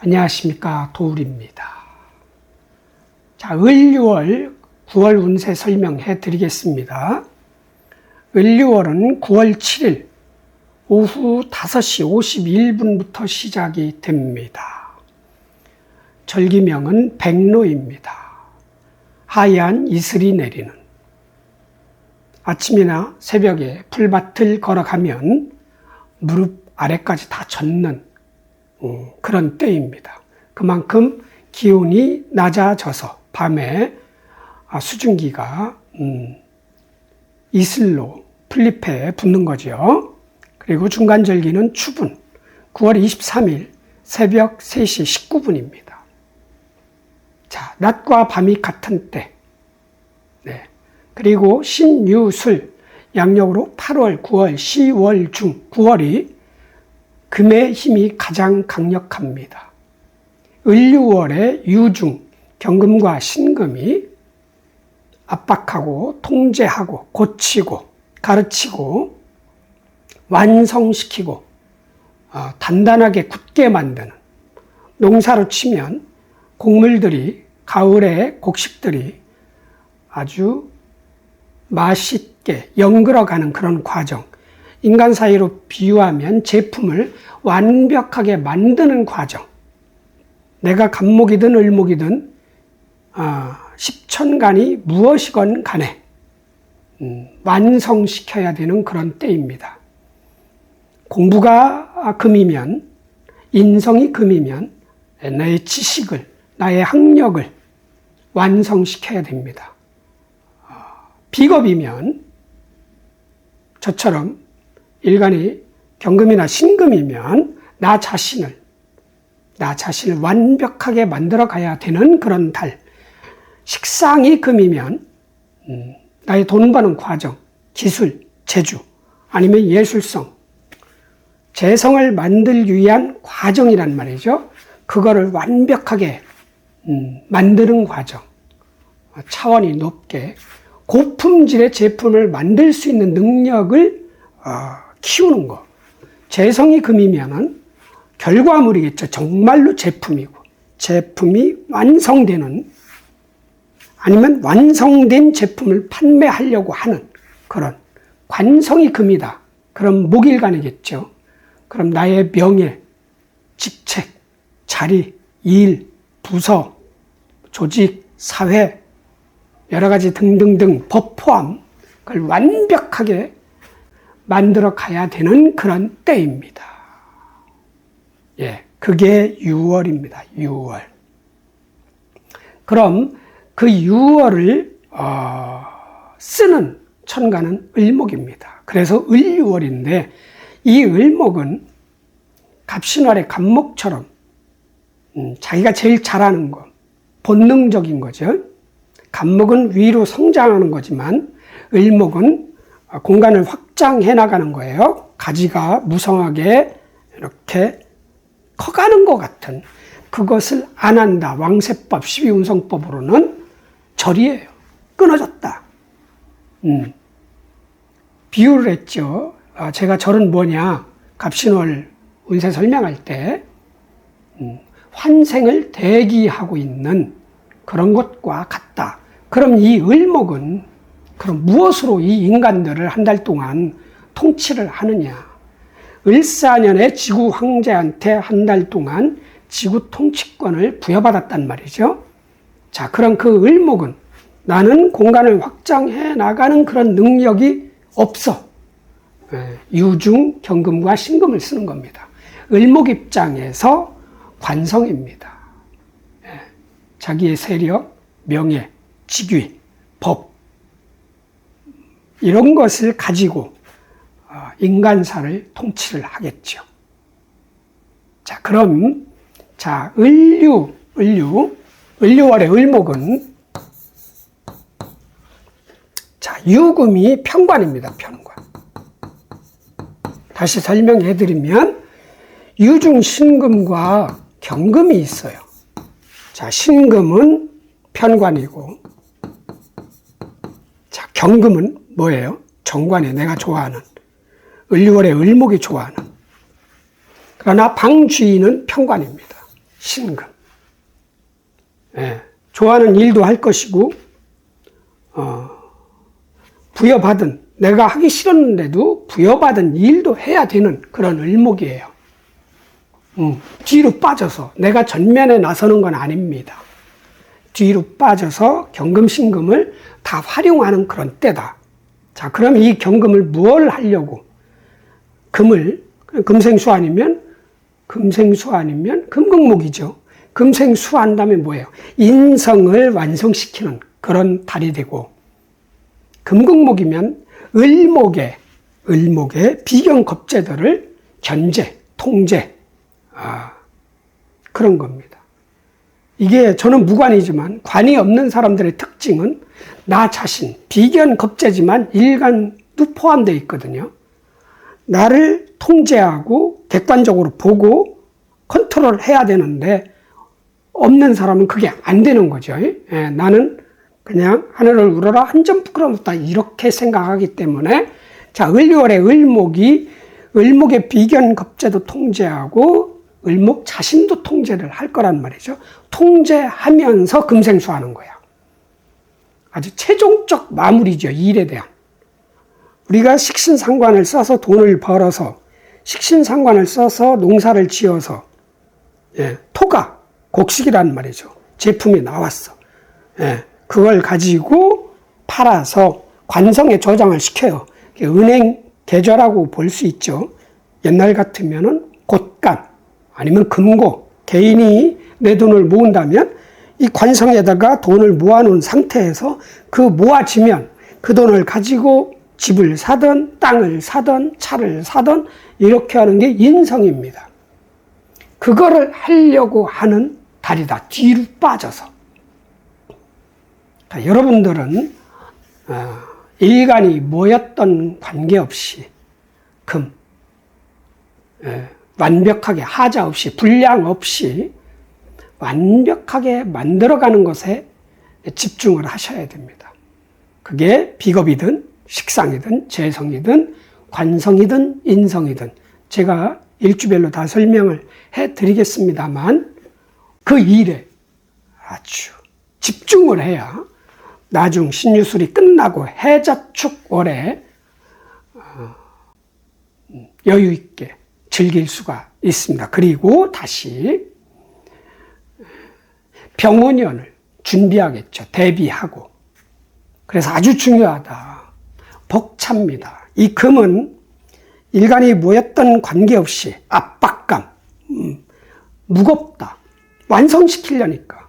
안녕하십니까, 도울입니다. 자, 을유월 9월 운세 설명해 드리겠습니다. 을유월은 9월 7일 오후 5시 51분부터 시작이 됩니다. 절기명은 백로입니다. 하얀 이슬이 내리는, 아침이나 새벽에 풀밭을 걸어가면 무릎 아래까지 다 젖는 그런 때입니다. 그만큼 기온이 낮아져서 밤에 수증기가 이슬로 풀잎에 붙는 거죠. 그리고 중간절기는 추분 9월 23일 새벽 3시 19분입니다. 자, 낮과 밤이 같은 때. 네. 그리고 신유술 양력으로 8월, 9월, 10월 중 9월이 금의 힘이 가장 강력합니다. 을유월의 유중, 경금과 신금이 압박하고 통제하고 고치고 가르치고 완성시키고 단단하게 굳게 만드는, 농사로 치면 곡물들이, 가을의 곡식들이 아주 맛있게 연그러가는 그런 과정, 인간 사이로 비유하면 제품을 완벽하게 만드는 과정, 내가 간목이든 을목이든 십천간이 무엇이건 간에 완성시켜야 되는 그런 때입니다. 공부가 금이면, 인성이 금이면 나의 지식을, 나의 학력을 완성시켜야 됩니다. 비겁이면, 저처럼 일간이 경금이나 신금이면 나 자신을 완벽하게 만들어 가야 되는 그런 달. 식상이 금이면 나의 돈 버는 과정, 기술, 재주, 아니면 예술성, 재성을 만들기 위한 과정이란 말이죠. 그거를 완벽하게 만드는 과정, 차원이 높게 고품질의 제품을 만들 수 있는 능력을 키우는 거. 재성이 금이면은 결과물이겠죠. 정말로 제품이고, 제품이 완성되는, 아니면 완성된 제품을 판매하려고 하는 그런 관성이 금이다. 그럼 목일간이겠죠. 그럼 나의 명예, 직책, 자리, 일, 부서, 조직, 사회, 여러 가지 등등등 법 포함, 그걸 완벽하게 만들어 가야 되는 그런 때입니다. 예, 그게 유월입니다. 유월. 그럼 그 유월을 쓰는 천간은 을목입니다. 그래서 을유월인데, 이 을목은 갑신월의 간목처럼 자기가 제일 잘하는 거, 본능적인 거죠. 간목은 위로 성장하는 거지만 을목은 공간을 확장해 나가는 거예요. 가지가 무성하게 이렇게 커가는 것 같은, 그것을 안 한다. 왕세법 12운성법으로는 절이에요. 끊어졌다. 비유를 했죠. 제가 절은 뭐냐, 갑신월 운세 설명할 때 환생을 대기하고 있는 그런 것과 같다. 그럼 이 을목은 그럼 무엇으로 이 인간들을 한 달 동안 통치를 하느냐? 을사년의 지구 황제한테 한 달 동안 지구 통치권을 부여받았단 말이죠. 자, 그럼 그 을목은 나는 공간을 확장해 나가는 그런 능력이 없어. 유중, 경금과 신금을 쓰는 겁니다. 을목 입장에서 관성입니다. 자기의 세력, 명예, 직위, 법, 이런 것을 가지고 인간사를 통치를 하겠죠. 자, 그럼 을유월의 을목은 유금이 편관입니다. 편관. 다시 설명해 드리면 유중 신금과 경금이 있어요. 자, 신금은 편관이고, 자, 경금은 뭐예요? 정관에 내가 좋아하는, 을유월의 을목이 좋아하는. 그러나 방주인은 편관입니다. 신금. 예, 좋아하는 일도 할 것이고, 부여받은, 내가 하기 싫었는데도 부여받은 일도 해야 되는 그런 을목이에요. 뒤로 빠져서 내가 전면에 나서는 건 아닙니다. 뒤로 빠져서 경금, 신금을 다 활용하는 그런 때다. 자, 그럼 이 경금을 무엇을 하려고? 금생수 아니면 금극목이죠. 금생수 한다면 뭐예요? 인성을 완성시키는 그런 달이 되고, 금극목이면 을목의 비견겁제들을 견제, 통제, 그런 겁니다. 이게 저는 무관이지만 관이 없는 사람들의 특징은 나 자신, 비견겁제지만 일간도 포함되어 있거든요. 나를 통제하고 객관적으로 보고 컨트롤해야 되는데 없는 사람은 그게 안 되는 거죠. 예, 나는 그냥 하늘을 우러러 한 점 부끄러웠다 이렇게 생각하기 때문에 자, 을유월의 을목의 비견겁제도 통제하고 을목 자신도 통제를 할 거란 말이죠. 통제하면서 금생수하는 거야. 아주 최종적 마무리죠. 일에 대한. 우리가 식신상관을 써서 돈을 벌어서 식신상관을 써서 농사를 지어서 토가 곡식이란 말이죠. 제품이 나왔어. 그걸 가지고 팔아서 관성에 저장을 시켜요. 은행 계좌라고 볼 수 있죠. 옛날 같으면은 곳간 아니면 금고, 개인이 내 돈을 모은다면 이 관성에다가 돈을 모아놓은 상태에서 그 모아지면 그 돈을 가지고 집을 사든 땅을 사든 차를 사든 이렇게 하는 게 인성입니다. 그거를 하려고 하는 달이다. 뒤로 빠져서. 그러니까 여러분들은 일간이 모였던 관계없이 완벽하게 하자 없이 불량 없이 완벽하게 만들어가는 것에 집중을 하셔야 됩니다. 그게 비겁이든 식상이든 재성이든 관성이든 인성이든 제가 일주별로 다 설명을 해드리겠습니다만 그 일에 아주 집중을 해야 나중 신유술이 끝나고 해자축월에 여유 있게 즐길 수가 있습니다. 그리고 다시 병원연을 준비하겠죠. 대비하고. 그래서 아주 중요하다. 벅찹니다. 이 금은 일간이 모였던 관계없이 압박감, 무겁다. 완성시키려니까.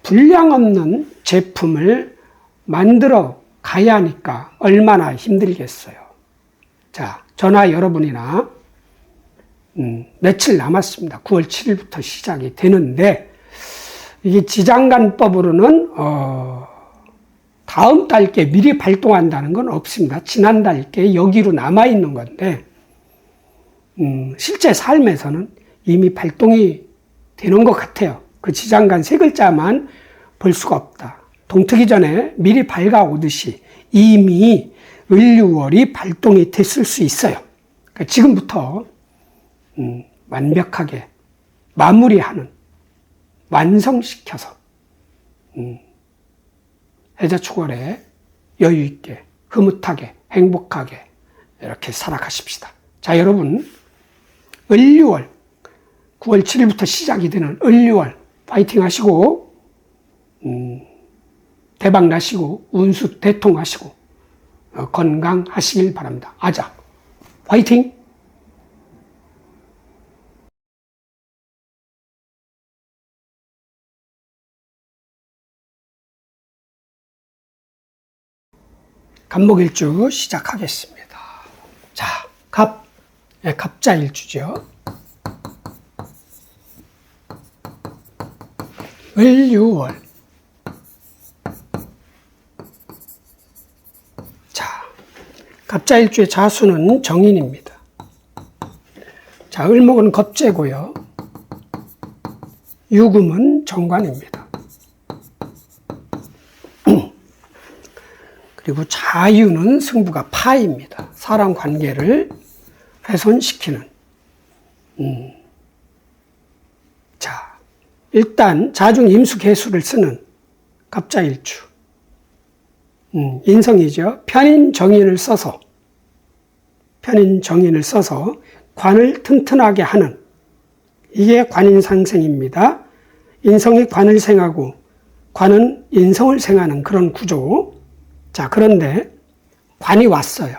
분량 없는 제품을 만들어 가야 하니까 얼마나 힘들겠어요. 자, 저나 여러분이나 며칠 남았습니다. 9월 7일부터 시작이 되는데 이게 지장간법으로는 다음 달께 미리 발동한다는 건 없습니다. 지난달께 여기로 남아있는 건데 실제 삶에서는 이미 발동이 되는 것 같아요. 그 지장간 세 글자만 볼 수가 없다. 동트기 전에 미리 밝아오듯이 이미 을유월이 발동이 됐을 수 있어요. 그러니까 지금부터 완벽하게 마무리하는, 완성시켜서 해자축월에 여유있게, 흐뭇하게, 행복하게 이렇게 살아가십시다. 자, 여러분, 을유월 9월 7일부터 시작이 되는 을유월 파이팅 하시고 대박 나시고 운수 대통하시고 건강하시길 바랍니다. 아자 파이팅! 갑목일주 시작하겠습니다. 자, 갑자일주죠. 을유월. 자, 갑자일주의 자수는 정인입니다. 자, 을목은 겁재고요. 유금은 정관입니다. 그리고 자유는 승부가 파입니다. 사람 관계를 훼손시키는. 자, 일단 자중 임수 개수를 쓰는 갑자일주. 인성이죠. 편인정인을 써서 관을 튼튼하게 하는, 이게 관인상생입니다. 인성이 관을 생하고 관은 인성을 생하는 그런 구조. 자, 그런데 관이 왔어요.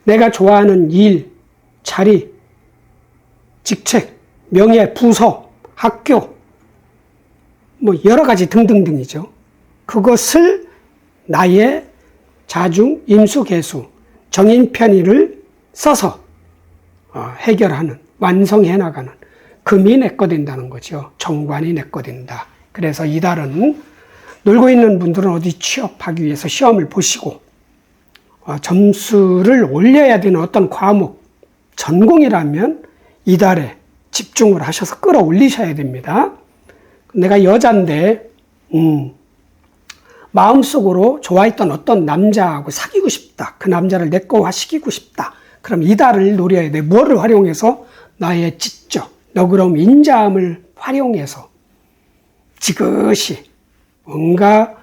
내가 좋아하는 일, 자리, 직책, 명예, 부서, 학교, 뭐 여러 가지 등등등이죠. 그것을 나의 자중, 임수, 개수, 정인, 편의를 써서 해결하는, 완성해 나가는, 금이 내 거 된다는 거죠. 정관이 내 거 된다. 그래서 이달은 놀고 있는 분들은 어디 취업하기 위해서 시험을 보시고 점수를 올려야 되는 어떤 과목, 전공이라면 이달에 집중을 하셔서 끌어올리셔야 됩니다. 내가 여잔데 마음속으로 좋아했던 어떤 남자하고 사귀고 싶다. 그 남자를 내 거화시키고 싶다. 그럼 이달을 노려야 돼. 뭐를 활용해서? 나의 지적, 너그러움, 인자함을 활용해서 지그시 뭔가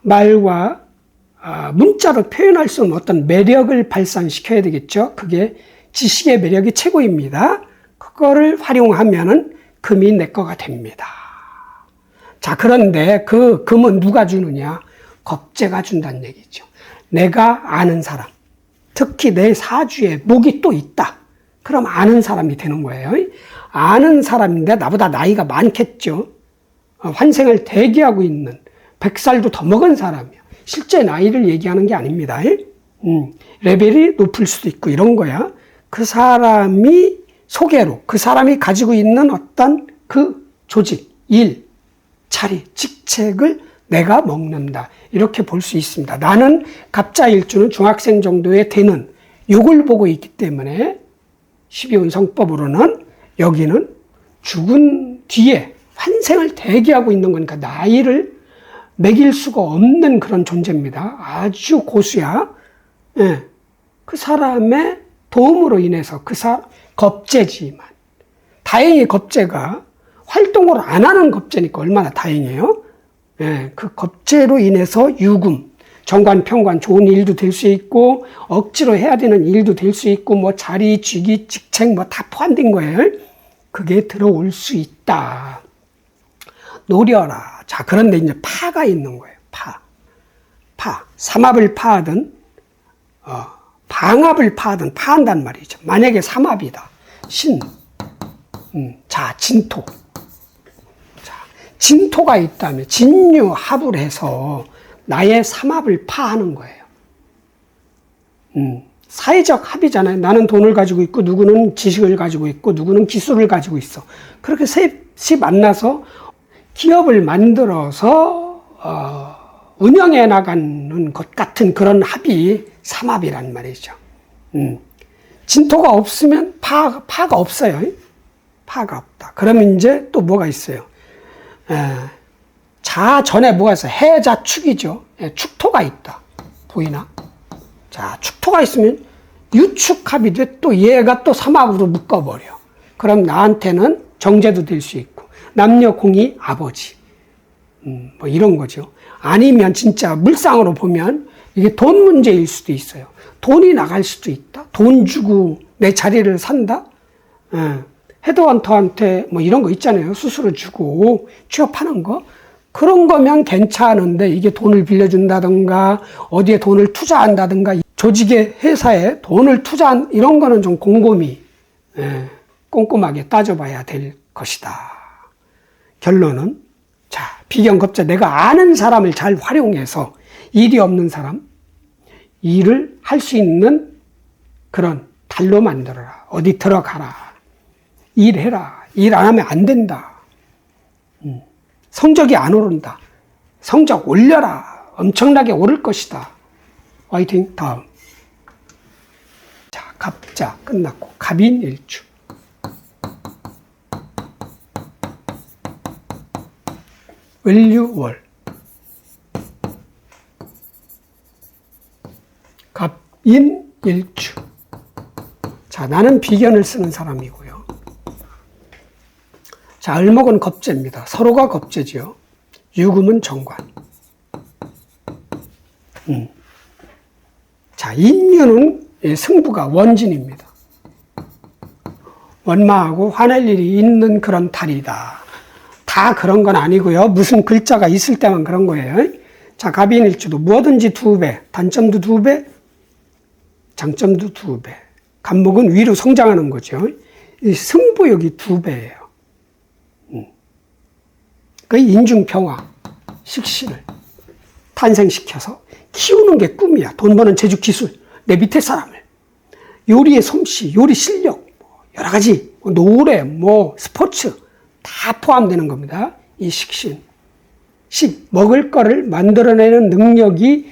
말과 문자로 표현할 수 없는 어떤 매력을 발산시켜야 되겠죠. 그게 지식의 매력이 최고입니다. 그거를 활용하면은 금이 내 거가 됩니다. 자, 그런데 그 금은 누가 주느냐? 겁재가 준다는 얘기죠. 내가 아는 사람, 특히 내 사주에 목이 또 있다. 그럼 아는 사람이 되는 거예요. 아는 사람인데 나보다 나이가 많겠죠. 환생을 대기하고 있는 100살도 더 먹은 사람이야. 실제 나이를 얘기하는 게 아닙니다. 레벨이 높을 수도 있고 이런 거야. 그 사람이 소개로, 그 사람이 가지고 있는 어떤 그 조직, 일, 자리, 직책을 내가 먹는다. 이렇게 볼 수 있습니다. 나는 갑자일주는 중학생 정도에 되는 요걸 보고 있기 때문에 12운 성법으로는 여기는 죽은 뒤에 환생을 대기하고 있는 거니까 나이를 매길 수가 없는 그런 존재입니다. 아주 고수야. 예. 그 사람의 도움으로 인해서 겁재지만 다행히 겁재가 활동을 안 하는 겁재니까 얼마나 다행이에요. 예. 그 겁재로 인해서 유금, 정관, 평관, 좋은 일도 될 수 있고 억지로 해야 되는 일도 될 수 있고 뭐 자리, 직위, 직책 뭐 다 포함된 거예요. 그게 들어올 수 있다. 노려라. 자, 그런데 이제 파가 있는 거예요. 파. 삼합을 파하든, 방합을 파하든 파한단 말이죠. 만약에 삼합이다. 자, 진토. 자, 진토가 있다면 진유합을 해서 나의 삼합을 파하는 거예요. 사회적 합이잖아요. 나는 돈을 가지고 있고, 누구는 지식을 가지고 있고, 누구는 기술을 가지고 있어. 그렇게 셋이 만나서 기업을 만들어서 운영해 나가는 것 같은 그런 합이 삼합이란 말이죠. 진토가 없으면 파가 없어요. 파가 없다. 그러면 이제 또 뭐가 있어요? 자 전에 뭐가 있어요? 해자축이죠. 축토가 있다. 보이나? 자, 축토가 있으면 유축합이 돼. 또 얘가 또 삼합으로 묶어버려. 그럼 나한테는 정제도 될 수 있고 남녀 공이 아버지, 뭐 이런 거죠. 아니면 진짜 물상으로 보면 이게 돈 문제일 수도 있어요. 돈이 나갈 수도 있다. 돈 주고 내 자리를 산다. 헤드헌터한테 뭐 이런 거 있잖아요. 수수료 주고 취업하는 거. 그런 거면 괜찮은데 이게 돈을 빌려준다든가 어디에 돈을 투자한다든가 조직의 회사에 돈을 투자한 이런 거는 좀 곰곰이 꼼꼼하게 따져봐야 될 것이다. 결론은 자, 비견겁자 내가 아는 사람을 잘 활용해서 일이 없는 사람, 일을 할 수 있는 그런 달로 만들어라. 어디 들어가라. 일해라. 일 안 하면 안 된다. 성적이 안 오른다. 성적 올려라. 엄청나게 오를 것이다. 화이팅. 다음. 자, 갑자 끝났고 갑인일주. 을유월. 갑인일주. 자, 나는 비견을 쓰는 사람이고요. 자, 을목은 겁재입니다. 서로가 겁재죠. 유금은 정관. 자, 인유는 승부가 원진입니다. 원마하고 화낼 일이 있는 그런 달이다. 다 그런 건 아니고요. 무슨 글자가 있을 때만 그런 거예요. 자, 갑인일주도 뭐든지 2배, 단점도 2배, 장점도 2배. 간목은 위로 성장하는 거죠. 이 승부욕이 2배예요. 그 인중평화, 식신을 탄생시켜서 키우는 게 꿈이야. 돈 버는 재주 기술, 내 밑에 사람을. 요리의 솜씨, 요리 실력, 여러 가지, 노래, 스포츠 다 포함되는 겁니다. 이 식신. 먹을 거를 만들어내는 능력이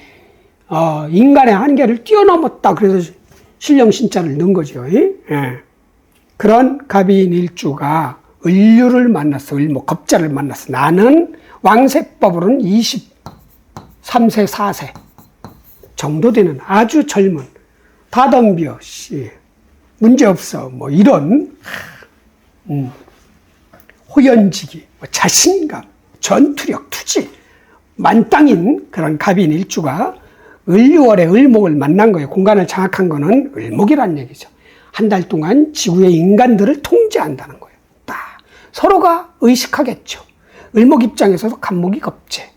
인간의 한계를 뛰어넘었다. 그래서 신령신자를 넣은 거죠. 예. 그런 갑인일주가 을류를 만났어. 겁자를 만났어. 나는 왕세법으로는 23세, 4세 정도 되는 아주 젊은 다덤벼 씨 문제없어 이런 호연지기, 자신감, 전투력, 투지 만땅인 그런 갑인일주가 을유월에 을목을 만난 거예요. 공간을 장악한 거는 을목이란 얘기죠. 한 달 동안 지구의 인간들을 통제한다는 거예요. 딱 서로가 의식하겠죠. 을목 입장에서도 간목이 겁재,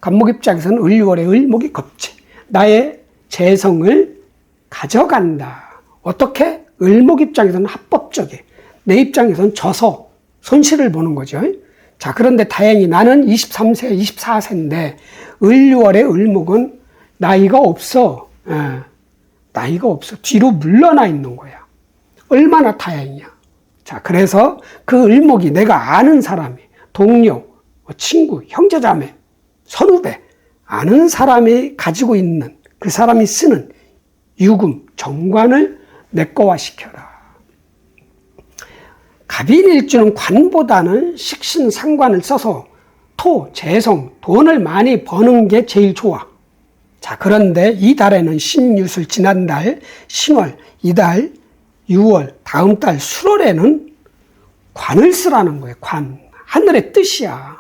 간목 입장에서는 을유월에 을목이 겁재. 나의 재성을 가져간다. 어떻게? 을목 입장에서는 합법적이에요. 내 입장에서는 져서 손실을 보는 거죠. 자, 그런데 다행히 나는 23세, 24세인데 을유월에 을목은 나이가 없어. 나이가 없어. 뒤로 물러나 있는 거야. 얼마나 다행이야. 자, 그래서 그 을목이 내가 아는 사람이, 동료, 친구, 형제자매, 선후배, 아는 사람이 가지고 있는, 그 사람이 쓰는 유금, 정관을 내 거화 시켜라. 갑인일주는 관보다는 식신, 상관을 써서 토, 재성, 돈을 많이 버는 게 제일 좋아. 자, 그런데 이 달에는 신유술, 지난달, 신월, 이달, 6월, 다음 달, 수월에는 관을 쓰라는 거예요. 관. 하늘의 뜻이야.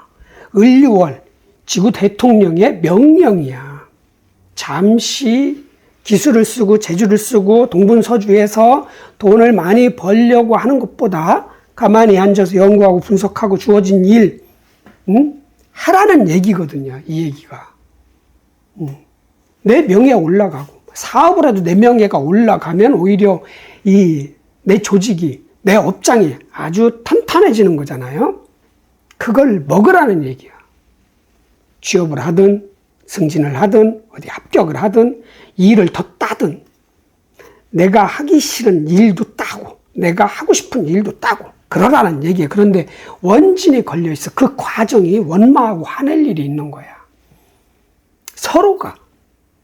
을유월, 지구 대통령의 명령이야. 잠시 기술을 쓰고 재주를 쓰고 동분서주에서 돈을 많이 벌려고 하는 것보다 가만히 앉아서 연구하고 분석하고 주어진 일, 하라는 얘기거든요. 이 얘기가. 내 명예가 올라가고, 사업을 해도 내 명예가 올라가면 오히려 내 조직이, 내 업장이 아주 탄탄해지는 거잖아요. 그걸 먹으라는 얘기야. 취업을 하든, 승진을 하든, 어디 합격을 하든, 일을 더 따든, 내가 하기 싫은 일도 따고, 내가 하고 싶은 일도 따고, 그러라는 얘기예요. 그런데 원진이 걸려있어. 그 과정이 원마하고 화낼 일이 있는 거야. 서로가.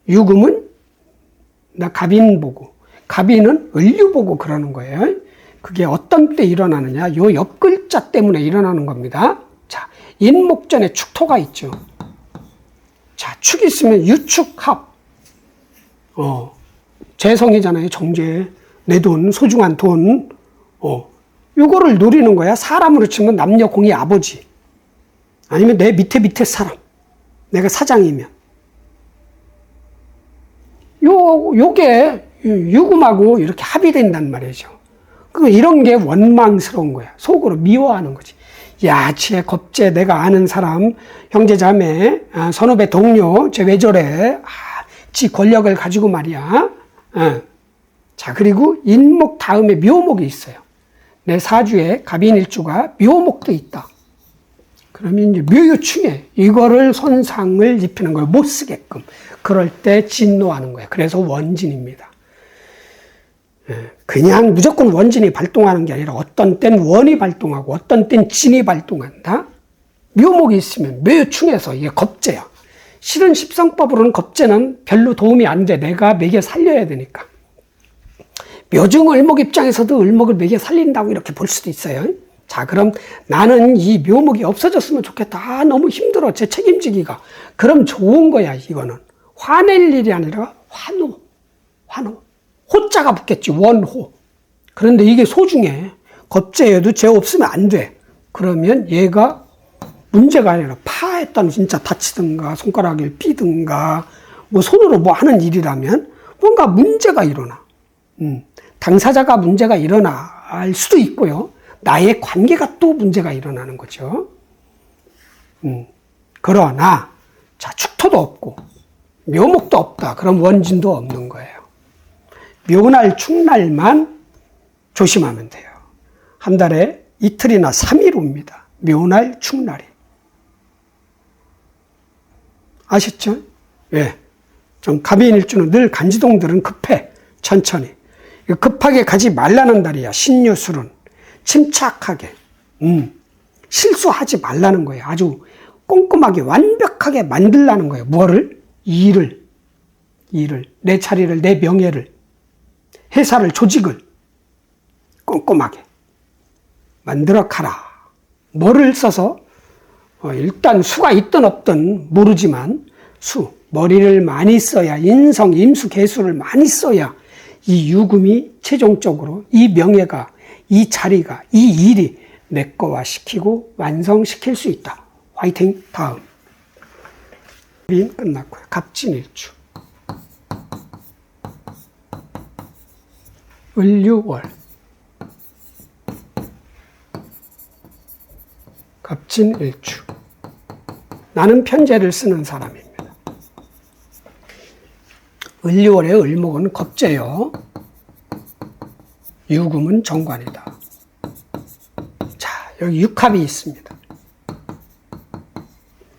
유금은 나 갑인 보고, 갑인은 을유 보고 그러는 거예요. 그게 어떤 때 일어나느냐? 요 옆글자 때문에 일어나는 겁니다. 자, 인목전에 축토가 있죠. 자, 축이 있으면 유축합. 재성이잖아요. 정제. 내 돈, 소중한 돈. 요거를 노리는 거야. 사람으로 치면 남녀 공의 아버지. 아니면 내 밑에 사람. 내가 사장이면. 요게 유금하고 이렇게 합의된단 말이죠. 이런 게 원망스러운 거야. 속으로 미워하는 거지. 야, 쟤 겁재, 내가 아는 사람, 형제 자매, 선후배 동료, 쟤 왜 저래? 지 권력을 가지고 말이야. 자, 그리고 인목 다음에 묘목이 있어요. 내 사주에 갑인일주가 묘목도 있다. 그러면 이제 묘유충해. 이거를 손상을 입히는 거예요. 못 쓰게끔. 그럴 때 진노하는 거예요. 그래서 원진입니다. 그냥 무조건 원진이 발동하는 게 아니라 어떤 땐 원이 발동하고 어떤 땐 진이 발동한다. 묘목이 있으면 묘유충해서 이게 겁재야. 실은 십성법으로는 겁재는 별로 도움이 안 돼. 내가 매겨 살려야 되니까. 묘중 을목 입장에서도 을목을 매겨 살린다고 이렇게 볼 수도 있어요. 자, 그럼 나는 이 묘목이 없어졌으면 좋겠다. 너무 힘들어. 제 책임지기가. 그럼 좋은 거야, 이거는. 화낼 일이 아니라 환호. 호자가 붙겠지. 원호. 그런데 이게 소중해. 겁재여도 죄 없으면 안 돼. 그러면 얘가 문제가 아니라 파했다면 진짜 다치든가 손가락을 삐든가 뭐 손으로 뭐 하는 일이라면 뭔가 문제가 일어나. 당사자가 문제가 일어날 수도 있고요. 나의 관계가 또 문제가 일어나는 거죠. 그러나 자, 축토도 없고 묘목도 없다. 그럼 원진도 없는 거예요. 묘날, 축날만 조심하면 돼요. 한 달에 이틀이나 3일 옵니다. 묘날, 축날이. 아셨죠? 예. 좀 갑인일주는 늘 간지동들은 급해. 천천히. 급하게 가지 말라는 달이야. 신유술은. 침착하게. 실수하지 말라는 거예요. 아주 꼼꼼하게 완벽하게 만들라는 거예요. 뭐를? 일을. 내 자리를, 내 명예를. 회사를, 조직을 꼼꼼하게 만들어 가라. 뭐를 써서? 일단 수가 있든 없든 모르지만 머리를 많이 써야, 인성, 임수, 개수를 많이 써야 이 유금이 최종적으로 이 명예가, 이 자리가, 이 일이 내 거화 시키고 완성시킬 수 있다. 화이팅! 다음. 끝났고요. 갑진일주. 을유월. 갑진일주. 나는 편제를 쓰는 사람입니다. 을유월의 을목은 겁재요. 유금은 정관이다. 자, 여기 육합이 있습니다.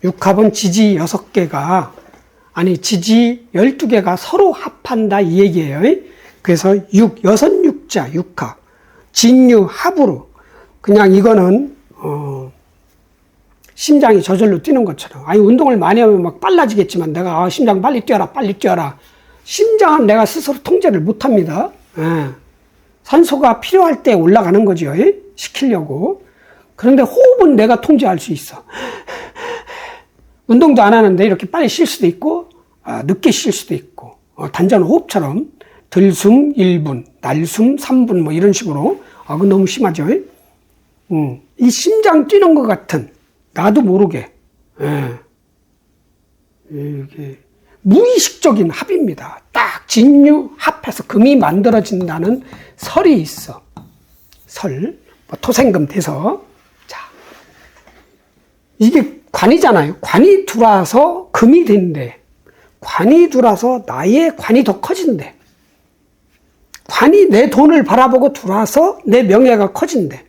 육합은 지지 6개가, 아니, 지지 12개가 서로 합한다, 이 얘기예요. 그래서 여섯 육자, 육합. 진유 합으로. 그냥 이거는, 심장이 저절로 뛰는 것처럼. 아니, 운동을 많이 하면 막 빨라지겠지만 내가, 심장 빨리 뛰어라, 빨리 뛰어라. 심장은 내가 스스로 통제를 못 합니다. 예. 산소가 필요할 때 올라가는 거죠. 시키려고. 그런데 호흡은 내가 통제할 수 있어. 운동도 안 하는데 이렇게 빨리 쉴 수도 있고, 늦게 쉴 수도 있고, 단전 호흡처럼 들숨 1분, 날숨 3분 뭐 이런 식으로. 그건 너무 심하죠. 이 심장 뛰는 것 같은, 나도 모르게, 이게 무의식적인 합입니다. 딱 진유 합해서 금이 만들어진다는 설이 있어. 설, 토생금 돼서. 자, 이게 관이잖아요. 관이 들어와서 금이 된대. 관이 들어와서 나의 관이 더 커진대. 관이 내 돈을 바라보고 들어와서 내 명예가 커진대.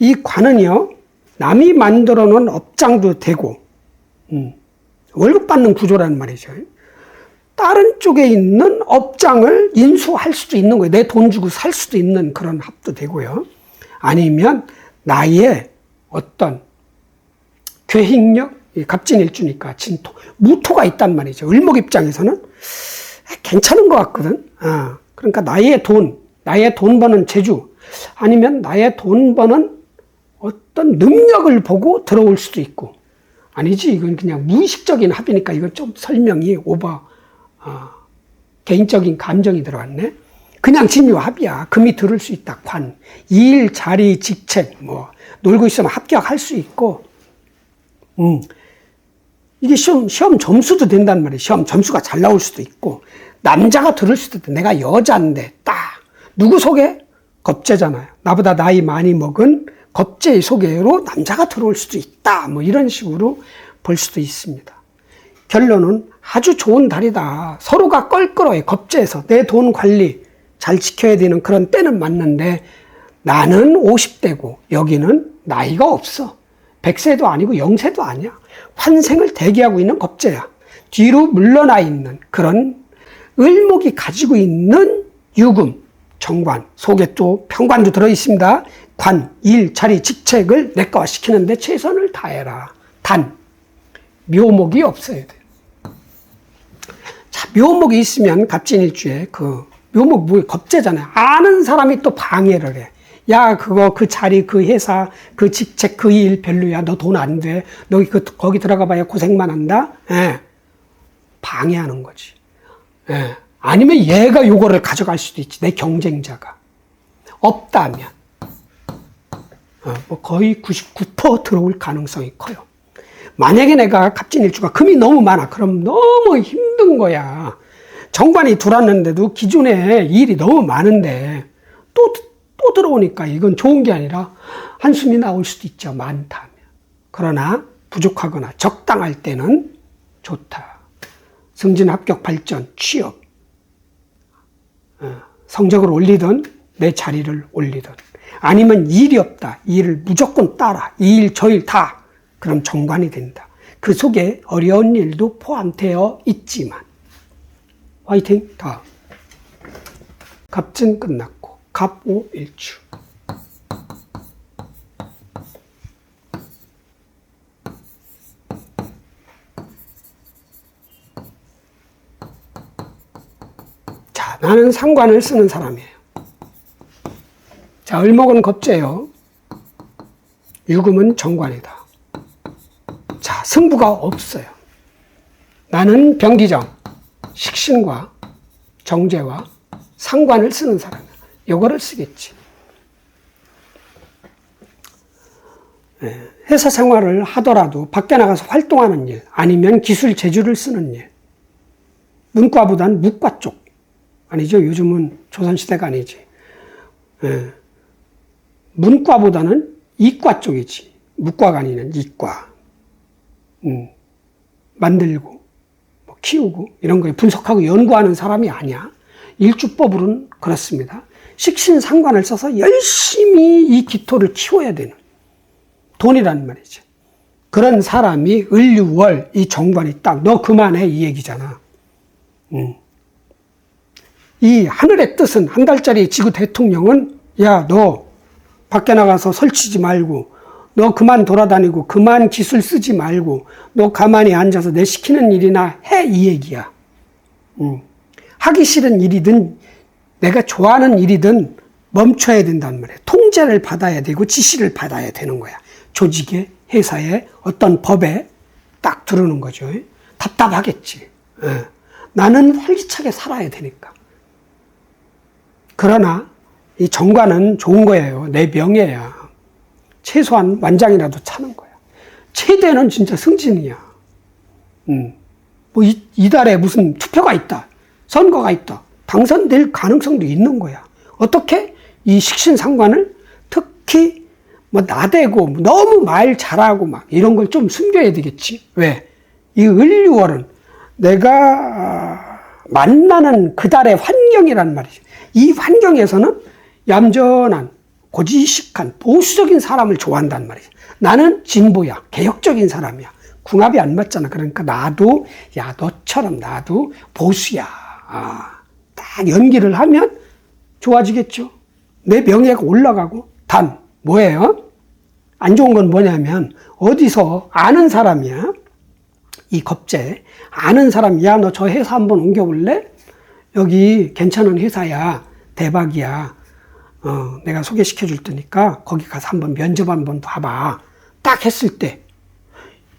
이 관은요, 남이 만들어 놓은 업장도 되고, 월급 받는 구조라는 말이죠. 다른 쪽에 있는 업장을 인수할 수도 있는 거예요. 내 돈 주고 살 수도 있는 그런 합도 되고요. 아니면 나의 어떤 괴행력, 갑진일주니까 진토, 무토가 있단 말이죠. 을목 입장에서는 괜찮은 것 같거든. 그러니까 나의 돈 버는 재주, 아니면 나의 돈 버는 어떤 능력을 보고 들어올 수도 있고, 아니지, 이건 그냥 무의식적인 합이니까 이건 좀 설명이 개인적인 감정이 들어갔네. 그냥 진유합이야. 금이 들을 수 있다. 관, 일, 자리, 직책, 뭐 놀고 있으면 합격할 수 있고, 이게 시험 점수도 된단 말이에요. 시험 점수가 잘 나올 수도 있고, 남자가 들을 수도 있고, 내가 여자인데 딱 누구 소개? 겁재잖아요. 나보다 나이 많이 먹은 겁재의 소개로 남자가 들어올 수도 있다. 뭐 이런 식으로 볼 수도 있습니다. 결론은 아주 좋은 달이다. 서로가 껄끄러워요. 겁재에서 내 돈 관리 잘 지켜야 되는 그런 때는 맞는데, 나는 50대고 여기는 나이가 없어. 100세도 아니고 0세도 아니야. 환생을 대기하고 있는 겁재야. 뒤로 물러나 있는 그런 을목이 가지고 있는 유금, 정관, 속에 또 편관도 들어있습니다. 관, 일, 자리, 직책을 내과시키는데 최선을 다해라. 단, 묘목이 없어야 돼. 자, 묘목이 있으면 갑진일주에 묘목 뭐 겁재잖아요. 아는 사람이 또 방해를 해. 야, 그 자리, 그 회사, 그 직책, 그 일 별로야. 너 돈 안 돼. 너 거기 들어가 봐야 고생만 한다. 방해하는 거지. 아니면 얘가 요거를 가져갈 수도 있지. 내 경쟁자가. 없다면. 뭐 거의 99% 들어올 가능성이 커요. 만약에 내가 갑진일주가 금이 너무 많아. 그럼 너무 힘든 거야. 정관이 들어왔는데도 기존에 일이 너무 많은데 또 들어오니까 이건 좋은 게 아니라 한숨이 나올 수도 있죠. 많다면. 그러나 부족하거나 적당할 때는 좋다. 승진, 합격, 발전, 취업, 성적을 올리든 내 자리를 올리든, 아니면 일이 없다. 이 일을 무조건 따라. 이 일, 저 일 다. 그럼 정관이 된다. 그 속에 어려운 일도 포함되어 있지만. 화이팅! 다음. 갑진 끝났고, 갑오일주. 자, 나는 상관을 쓰는 사람이에요. 자, 을목은 겁재요. 유금은 정관이다. 자, 승부가 없어요. 나는 병기정, 식신과 정제와 상관을 쓰는 사람이야. 요거를 쓰겠지. 회사 생활을 하더라도 밖에 나가서 활동하는 일, 아니면 기술 재주를 쓰는 일. 문과보단 무과 쪽. 아니죠. 요즘은 조선시대가 아니지. 문과보다는 이과 쪽이지. 무과가 아니는 이과. 만들고, 뭐 키우고, 이런 거에 분석하고 연구하는 사람이 아니야. 일주법으로는 그렇습니다. 식신상관을 써서 열심히 이 기토를 키워야 되는 돈이란 말이지. 그런 사람이 을유월, 이 정관이 딱, 너 그만해, 이 얘기잖아. 이 하늘의 뜻은, 한 달짜리 지구 대통령은, 야, 너 밖에 나가서 설치지 말고, 너 그만 돌아다니고, 그만 기술 쓰지 말고, 너 가만히 앉아서 내 시키는 일이나 해, 이 얘기야. 하기 싫은 일이든, 내가 좋아하는 일이든 멈춰야 된단 말이야. 통제를 받아야 되고, 지시를 받아야 되는 거야. 조직에, 회사에, 어떤 법에 딱 들어오는 거죠. 답답하겠지. 나는 활기차게 살아야 되니까. 그러나 이 정관은 좋은 거예요. 내 명예야. 최소한 완장이라도 차는 거야. 최대는 진짜 승진이야. 뭐 이달에 무슨 투표가 있다. 선거가 있다. 당선될 가능성도 있는 거야. 어떻게? 이 식신상관을 특히 뭐 나대고 너무 말 잘하고 막 이런 걸 좀 숨겨야 되겠지. 왜? 이 을유월은 내가 만나는 그달의 환경이란 말이지. 이 환경에서는 얌전한, 고지식한, 보수적인 사람을 좋아한단 말이지. 나는 진보야. 개혁적인 사람이야. 궁합이 안 맞잖아. 그러니까 나도, 야, 너처럼 나도 보수야. 딱 연기를 하면 좋아지겠죠. 내 명예가 올라가고. 단, 뭐예요? 안 좋은 건 뭐냐면, 어디서 아는 사람이야. 이 겁재. 아는 사람, 야, 너 저 회사 한번 옮겨볼래? 여기 괜찮은 회사야. 대박이야. 내가 소개시켜 줄 테니까 거기 가서 한번 면접 한번 봐봐. 딱 했을 때,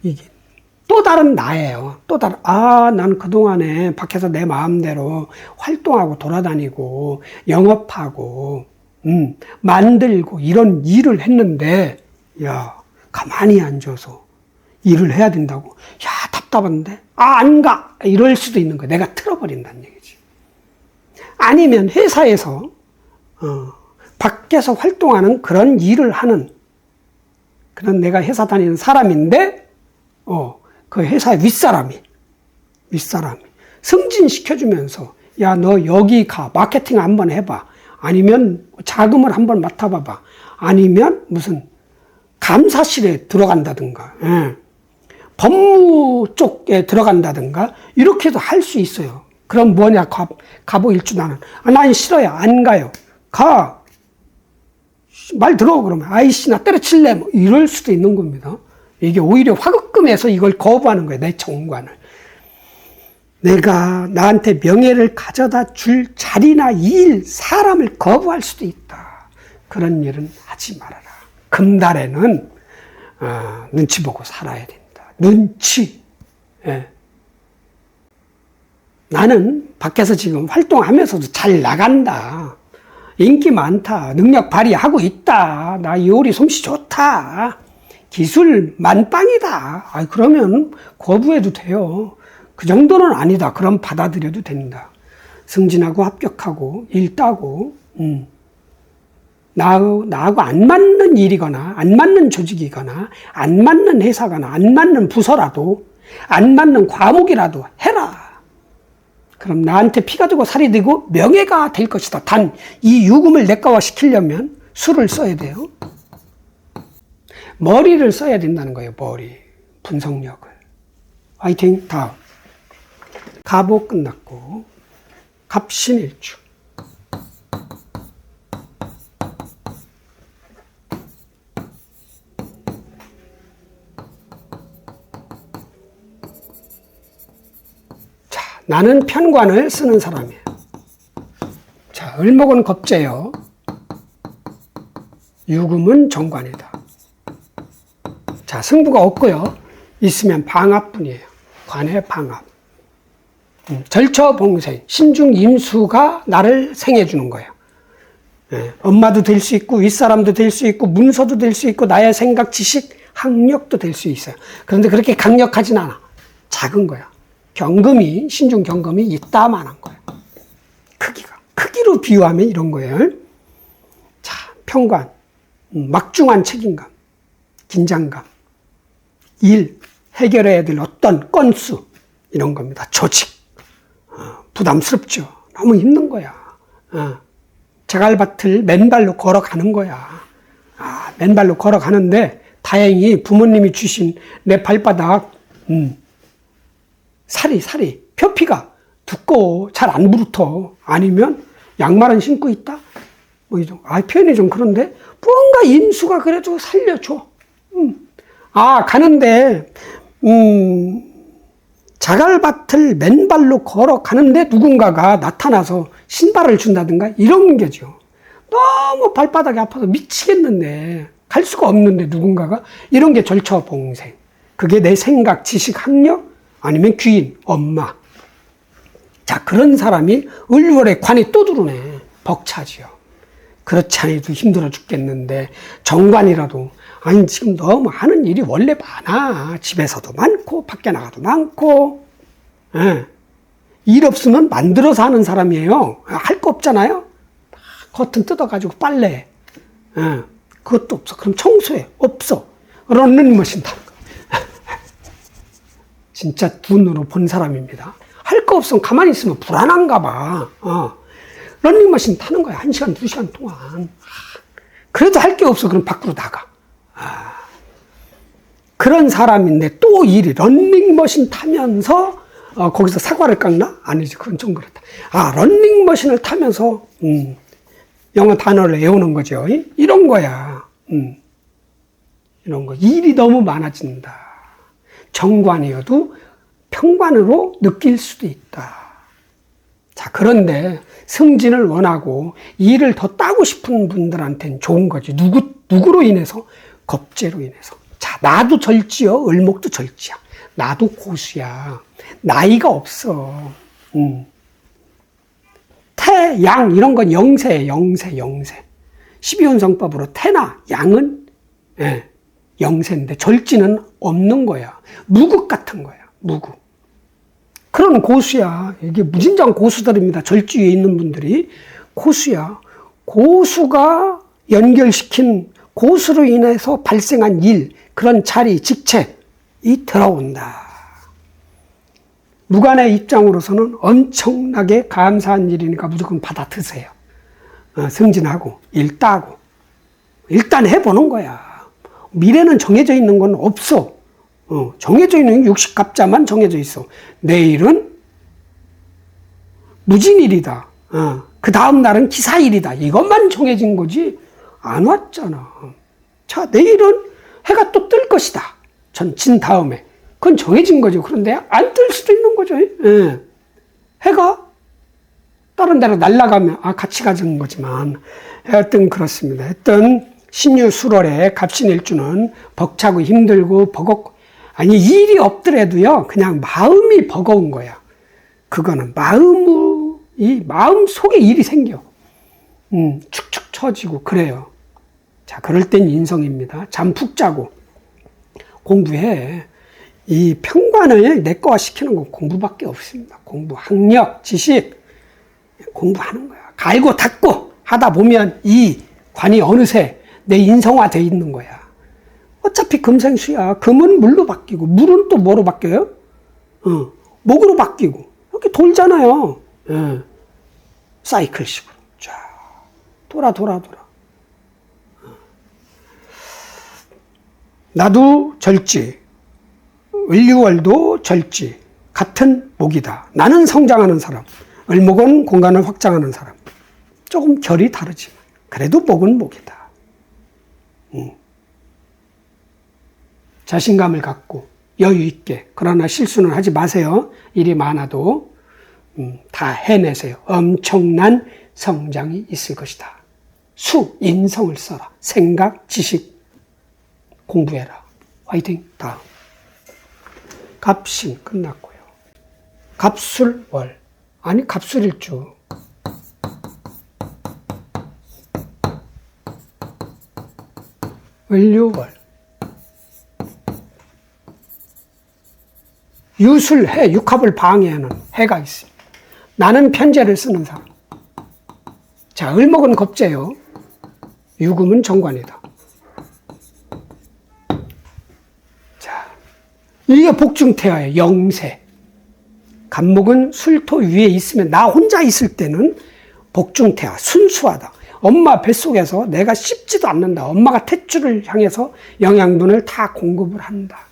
이게 또 다른 나예요. 또 다른, 난 그동안에 밖에서 내 마음대로 활동하고 돌아다니고, 영업하고, 만들고, 이런 일을 했는데, 야, 가만히 앉아서 일을 해야 된다고. 야, 답답한데? 안 가! 이럴 수도 있는 거야. 내가 틀어버린다는 얘기지. 아니면 회사에서, 밖에서 활동하는 그런 일을 하는, 그런 내가 회사 다니는 사람인데, 그 회사의 윗사람이 승진시켜주면서, 야, 너 여기 가. 마케팅 한번 해봐. 아니면 자금을 한번 맡아봐봐. 아니면 무슨 감사실에 들어간다든가, 법무 쪽에 들어간다든가, 이렇게도 할 수 있어요. 그럼 뭐냐, 갑오일주 나는. 난 싫어요. 안 가요. 가. 말 들어, 그러면. 아이씨, 나 때려칠래. 뭐 이럴 수도 있는 겁니다. 이게 오히려 화급금해서 이걸 거부하는 거예요. 내 정관을. 내가 나한테 명예를 가져다 줄 자리나 일, 사람을 거부할 수도 있다. 그런 일은 하지 말아라. 금달에는 눈치 보고 살아야 된다. 눈치. 예. 나는 밖에서 지금 활동하면서도 잘 나간다. 인기 많다. 능력 발휘하고 있다. 나 요리 솜씨 좋다. 기술 만빵이다. 아, 그러면 거부해도 돼요. 그 정도는 아니다. 그럼 받아들여도 된다. 승진하고 합격하고 일 따고 나하고 안 맞는 일이거나 안 맞는 조직이거나 안 맞는 회사거나 안 맞는 부서라도 안 맞는 과목이라도 해라. 그럼 나한테 피가 되고 살이 되고 명예가 될 것이다. 단 이 유금을 내과화시키려면 수를 써야 돼요. 머리를 써야 된다는 거예요. 머리, 분석력을. 화이팅. 다음. 갑오 끝났고 갑신일주. 나는 편관을 쓰는 사람이에요. 자, 을목은 겁재요. 유금은 정관이다. 자, 승부가 없고요. 있으면 방합뿐이에요. 관의 방합. 절처봉생, 신중임수가 나를 생해주는 거예요. 예, 엄마도 될 수 있고 윗사람도 될 수 있고 문서도 될 수 있고 나의 생각, 지식, 학력도 될 수 있어요. 그런데 그렇게 강력하진 않아. 작은 거야. 경금이, 신중 경금이 이따만한 거예요. 크기로 비유하면 이런 거예요. 자, 평관, 막중한 책임감, 긴장감, 일, 해결해야 될 어떤 건수, 이런 겁니다. 조직, 부담스럽죠. 너무 힘든 거야. 자갈밭을 맨발로 걸어가는 거야. 맨발로 걸어가는데 다행히 부모님이 주신 내 발바닥, 살이, 표피가 두꺼워. 잘 안 부르터. 아니면 양말은 신고 있다? 뭐, 표현이 좀 그런데, 뭔가 임수가 그래도 살려줘. 가는데, 자갈밭을 맨발로 걸어가는데 누군가가 나타나서 신발을 준다든가 이런 게죠. 너무 발바닥이 아파서 미치겠는데, 갈 수가 없는데 누군가가 이런 게 절처봉생. 그게 내 생각, 지식, 학력, 아니면 귀인, 엄마. 자, 그런 사람이 을월에 관이 또 들어오네. 벅차지요. 그렇지 않아도 힘들어 죽겠는데 정관이라도 아니 지금 너무 하는 일이 원래 많아. 집에서도 많고 밖에 나가도 많고. 예. 일 없으면 만들어서 하는 사람이에요. 할 거 없잖아요. 커튼 뜯어가지고 빨래. 예. 그것도 없어. 그럼 청소해. 없어. 런닝머신 타는 거. 진짜 눈으로 본 사람입니다. 할 거 없으면 가만히 있으면 불안한가 봐. 런닝머신 타는 거야. 1시간, 2시간 동안. 그래도 할 게 없어. 그럼 밖으로 나가. 그런 사람인데 또 일이 런닝머신 타면서 거기서 사과를 깎나? 아니지. 그건 좀 그렇다. 런닝머신을 타면서 영어 단어를 외우는 거죠. 이런 거야. 이런 거. 일이 너무 많아진다. 정관이어도 평관으로 느낄 수도 있다. 자, 그런데 승진을 원하고 일을 더 따고 싶은 분들한테는 좋은 거지. 누구로 인해서? 겁재로 인해서. 자, 나도 절지요. 을목도 절지야. 나도 고수야. 나이가 없어. 태, 양, 이런 건 영세예요. 영세. 12운성법으로 태나 양은, 영세인데 절지는 없는 거야. 무국 같은 거야. 무국. 그런 고수야. 이게 무진장 고수들입니다. 절지 위에 있는 분들이. 고수야. 고수가 연결시킨 고수로 인해서 발생한 일, 그런 자리, 직책이 들어온다. 무관의 입장으로서는 엄청나게 감사한 일이니까 무조건 받아드세요. 승진하고 일 따고 일단 해보는 거야. 미래는 정해져 있는 건 없어. 정해져 있는 60갑자만 정해져 있어. 내일은 무진일이다. 그 다음 날은 기사일이다. 이것만 정해진 거지 안 왔잖아. 자, 내일은 해가 또 뜰 것이다. 진 다음에. 그건 정해진 거죠. 그런데 안 뜰 수도 있는 거죠. 해가 다른 데로 날아가면 같이 가는 거지만 하여튼 그렇습니다. 하여튼 신유술월에 갑신일주는 벅차고 힘들고 일이 없더라도요, 그냥 마음이 버거운 거야. 그거는 마음 속에 일이 생겨. 축축 처지고 그래요. 자, 그럴 땐 인성입니다. 잠 푹 자고 공부해. 이 평관을 내꺼화시키는 건 공부밖에 없습니다. 공부, 학력, 지식 공부하는 거야. 갈고 닦고 하다 보면 이 관이 어느새 내 인성화되어 있는 거야. 어차피 금생수야. 금은 물로 바뀌고 물은 또 뭐로 바뀌어요? 목으로 바뀌고 이렇게 돌잖아요. 사이클식으로 쫙 돌아. 나도 절지, 을류월도 절지, 같은 목이다. 나는 성장하는 사람, 을목은 공간을 확장하는 사람. 조금 결이 다르지만 그래도 목은 목이다. 자신감을 갖고 여유 있게, 그러나 실수는 하지 마세요. 일이 많아도 다 해내세요. 엄청난 성장이 있을 것이다. 인성을 써라. 생각, 지식 공부해라. 화이팅. 다음. 갑신 끝났고요. 갑술월. 아니, 갑술일주. 을류월. 유술해, 육합을 방해하는 해가 있습니다. 나는 편제를 쓰는 사람. 자, 을목은 겁재요. 유금은 정관이다. 자, 이게 복중태화의 영세. 간목은 술토 위에 있으면 나 혼자 있을 때는 복중태화, 순수하다. 엄마 뱃속에서 내가 씹지도 않는다. 엄마가 탯줄을 향해서 영양분을 다 공급을 한다.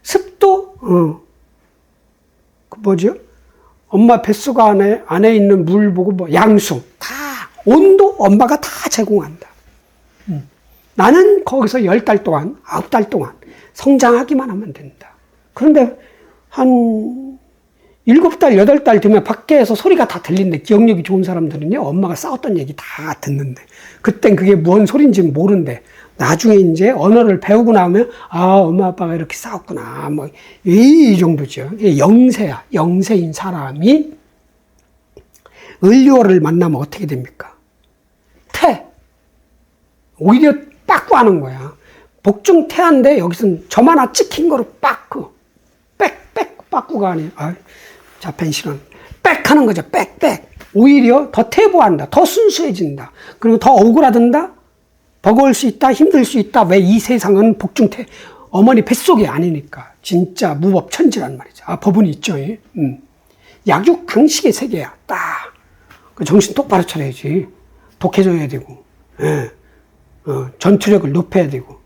습도, 뭐죠? 엄마 뱃속 안에 있는 물 보고 뭐 양수, 다, 온도 엄마가 다 제공한다. 나는 거기서 10달 동안, 9달 동안 성장하기만 하면 된다. 그런데 한 7달, 8달 되면 밖에서 소리가 다 들린대. 기억력이 좋은 사람들은요, 엄마가 싸웠던 얘기 다 듣는데. 그땐 그게 뭔 소린지 모른대. 나중에 이제 언어를 배우고 나면, 엄마 아빠가 이렇게 싸웠구나. 뭐, 이 정도죠. 영세야. 영세인 사람이 을류월을 만나면 어떻게 됩니까? 오히려 빠꾸하는 거야. 복중태한데 여기서는 점 하나 찍힌 거로 빠꾸. 빠꾸가 아니에요. 자펜 실은 빽 하는 거죠. 빽. 오히려 더 퇴보한다. 더 순수해진다. 그리고 더 억울하든다. 버거울 수 있다. 힘들 수 있다. 왜? 이 세상은 복중태 어머니 뱃속이 아니니까. 진짜 무법천지란 말이죠. 법은 있죠. 약육 강식의 세계야. 딱. 정신 똑바로 차려야지. 독해져야 되고. 전투력을 높여야 되고.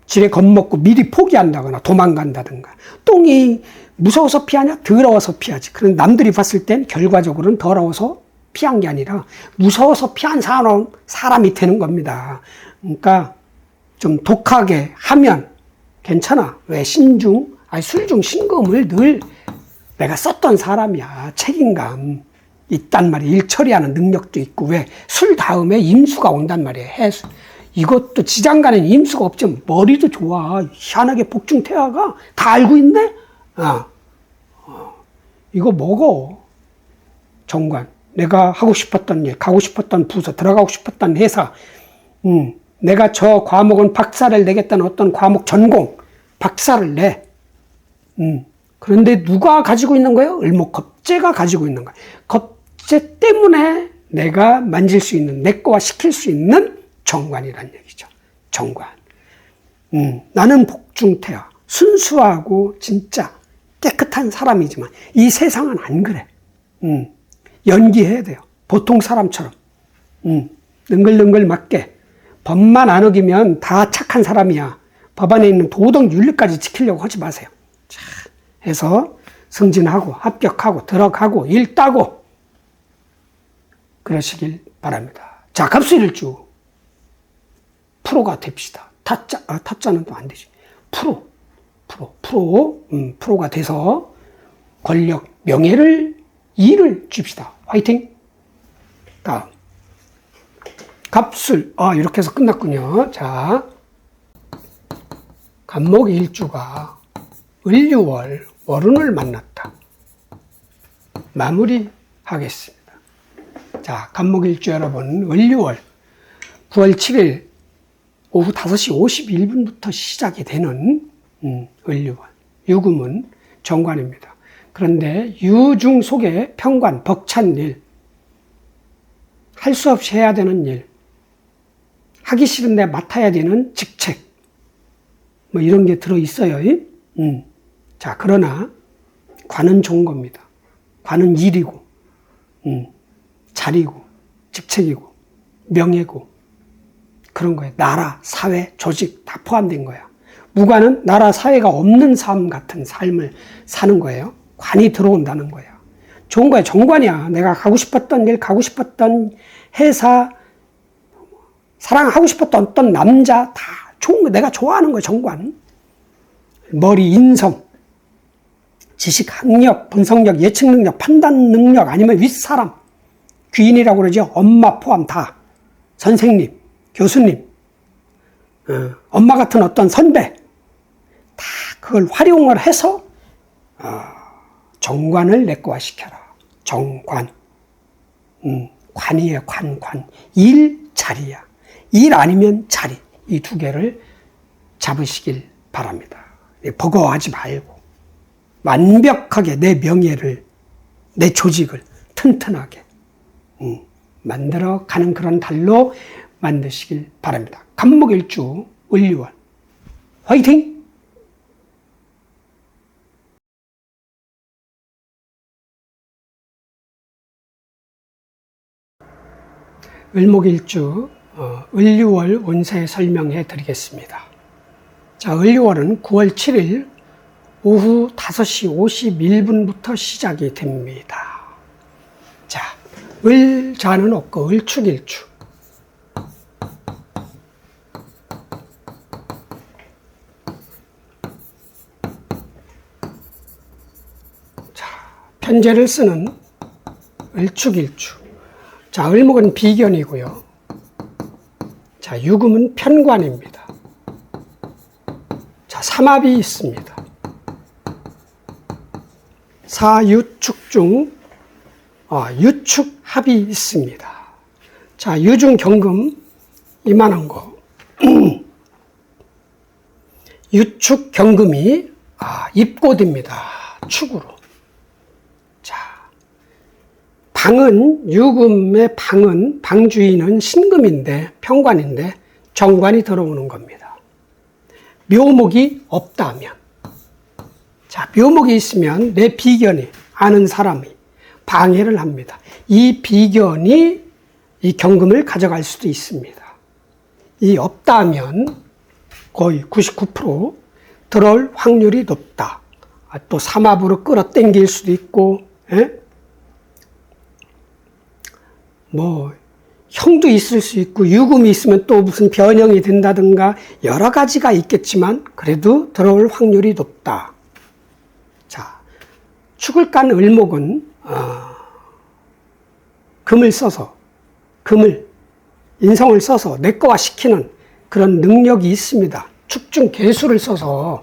지레 겁먹고 미리 포기한다거나 도망간다든가. 똥이 무서워서 피하냐? 더러워서 피하지. 그런 남들이 봤을 땐 결과적으로는 더러워서 피한 게 아니라 무서워서 피한 사람이 되는 겁니다. 그러니까 좀 독하게 하면 괜찮아. 왜? 술중 신금을 늘 내가 썼던 사람이야. 책임감 있단 말이야. 일 처리하는 능력도 있고. 왜? 술 다음에 임수가 온단 말이야. 해수. 이것도 지장간에는 임수가 없지만 머리도 좋아. 희한하게 복중태화가 다 알고 있네? 이거 먹어. 정관. 내가 하고 싶었던 일, 가고 싶었던 부서, 들어가고 싶었던 회사, 내가 저 과목은 박사를 내겠다는 어떤 과목 전공, 박사를 내. 그런데 누가 가지고 있는 거예요? 을목겁재가 가지고 있는 거예요. 겁재 때문에 내가 만질 수 있는, 내 거와 시킬 수 있는 정관이란 얘기죠. 정관. 나는 복중태화, 순수하고 진짜 깨끗한 사람이지만 이 세상은 안 그래. 연기해야 돼요. 보통 사람처럼. 능글능글 맞게. 법만 안 어기면 다 착한 사람이야. 법 안에 있는 도덕 윤리까지 지키려고 하지 마세요. 자, 해서 승진하고 합격하고 들어가고 일 따고 그러시길 바랍니다. 자, 갑술일주 프로가 됩시다. 타짜는 또 안 되지. 프로가 돼서 권력, 명예를, 일을 줍시다. 화이팅! 다음. 갑술. 이렇게 해서 끝났군요. 자. 간목 일주가 을류월, 월운을 만났다. 마무리 하겠습니다. 자, 간목일주 여러분, 을유월 9월 7일 오후 5시 51분부터 시작이 되는 을유월. 유금은 정관입니다. 그런데 유중 속에 편관, 벅찬 일, 할 수 없이 해야 되는 일, 하기 싫은데 맡아야 되는 직책, 뭐 이런 게 들어있어요. 자, 그러나 관은 좋은 겁니다. 관은 일이고, 자리고, 직책이고, 명예고, 그런 거예요. 나라, 사회, 조직 다 포함된 거야. 무관은 나라, 사회가 없는 삶 같은 삶을 사는 거예요. 관이 들어온다는 거야. 좋은 거야. 정관이야. 내가 가고 싶었던 일, 가고 싶었던 회사, 사랑하고 싶었던 어떤 남자 다 좋은 거. 내가 좋아하는 거야. 정관. 머리, 인성, 지식, 학력, 분석력, 예측 능력, 판단 능력, 아니면 윗사람, 귀인이라고 그러죠. 엄마 포함 다. 선생님, 교수님, 엄마 같은 어떤 선배, 다 그걸 활용을 해서 정관을 내꺼화시켜라. 정관. 관이에요. 관. 일, 자리야. 일 아니면 자리. 이 두 개를 잡으시길 바랍니다. 버거워하지 말고 완벽하게 내 명예를, 내 조직을 튼튼하게 만들어가는 그런 달로 만드시길 바랍니다. 간목일주 을유월 화이팅! 을목일주 을유월 운세 설명해 드리겠습니다. 자, 을유월은 9월 7일 오후 5시 51분부터 시작이 됩니다. 자, 을자는 없고 을축일주. 자, 편제를 쓰는 을축일주. 자, 을목은 비견이고요. 자, 유금은 편관입니다. 자, 삼합이 있습니다. 사유축 중 유축합이 있습니다. 자, 유중 경금 이만한 거. 유축 경금이 입고됩니다. 축으로. 자, 방은 유금의 방은 방주인은 신금인데 편관인데 정관이 들어오는 겁니다. 묘목이 없다면, 자, 묘목이 있으면 내 비견이 아는 사람이 방해를 합니다. 이 비견이 이 경금을 가져갈 수도 있습니다. 이 없다면 거의 99% 들어올 확률이 높다. 또 삼합으로 끌어당길 수도 있고, 뭐 형도 있을 수 있고 유금이 있으면 또 무슨 변형이 된다든가 여러 가지가 있겠지만 그래도 들어올 확률이 높다. 자, 축을 깐 을목은 인성을 써서 내꺼화시키는 그런 능력이 있습니다. 축중 개수를 써서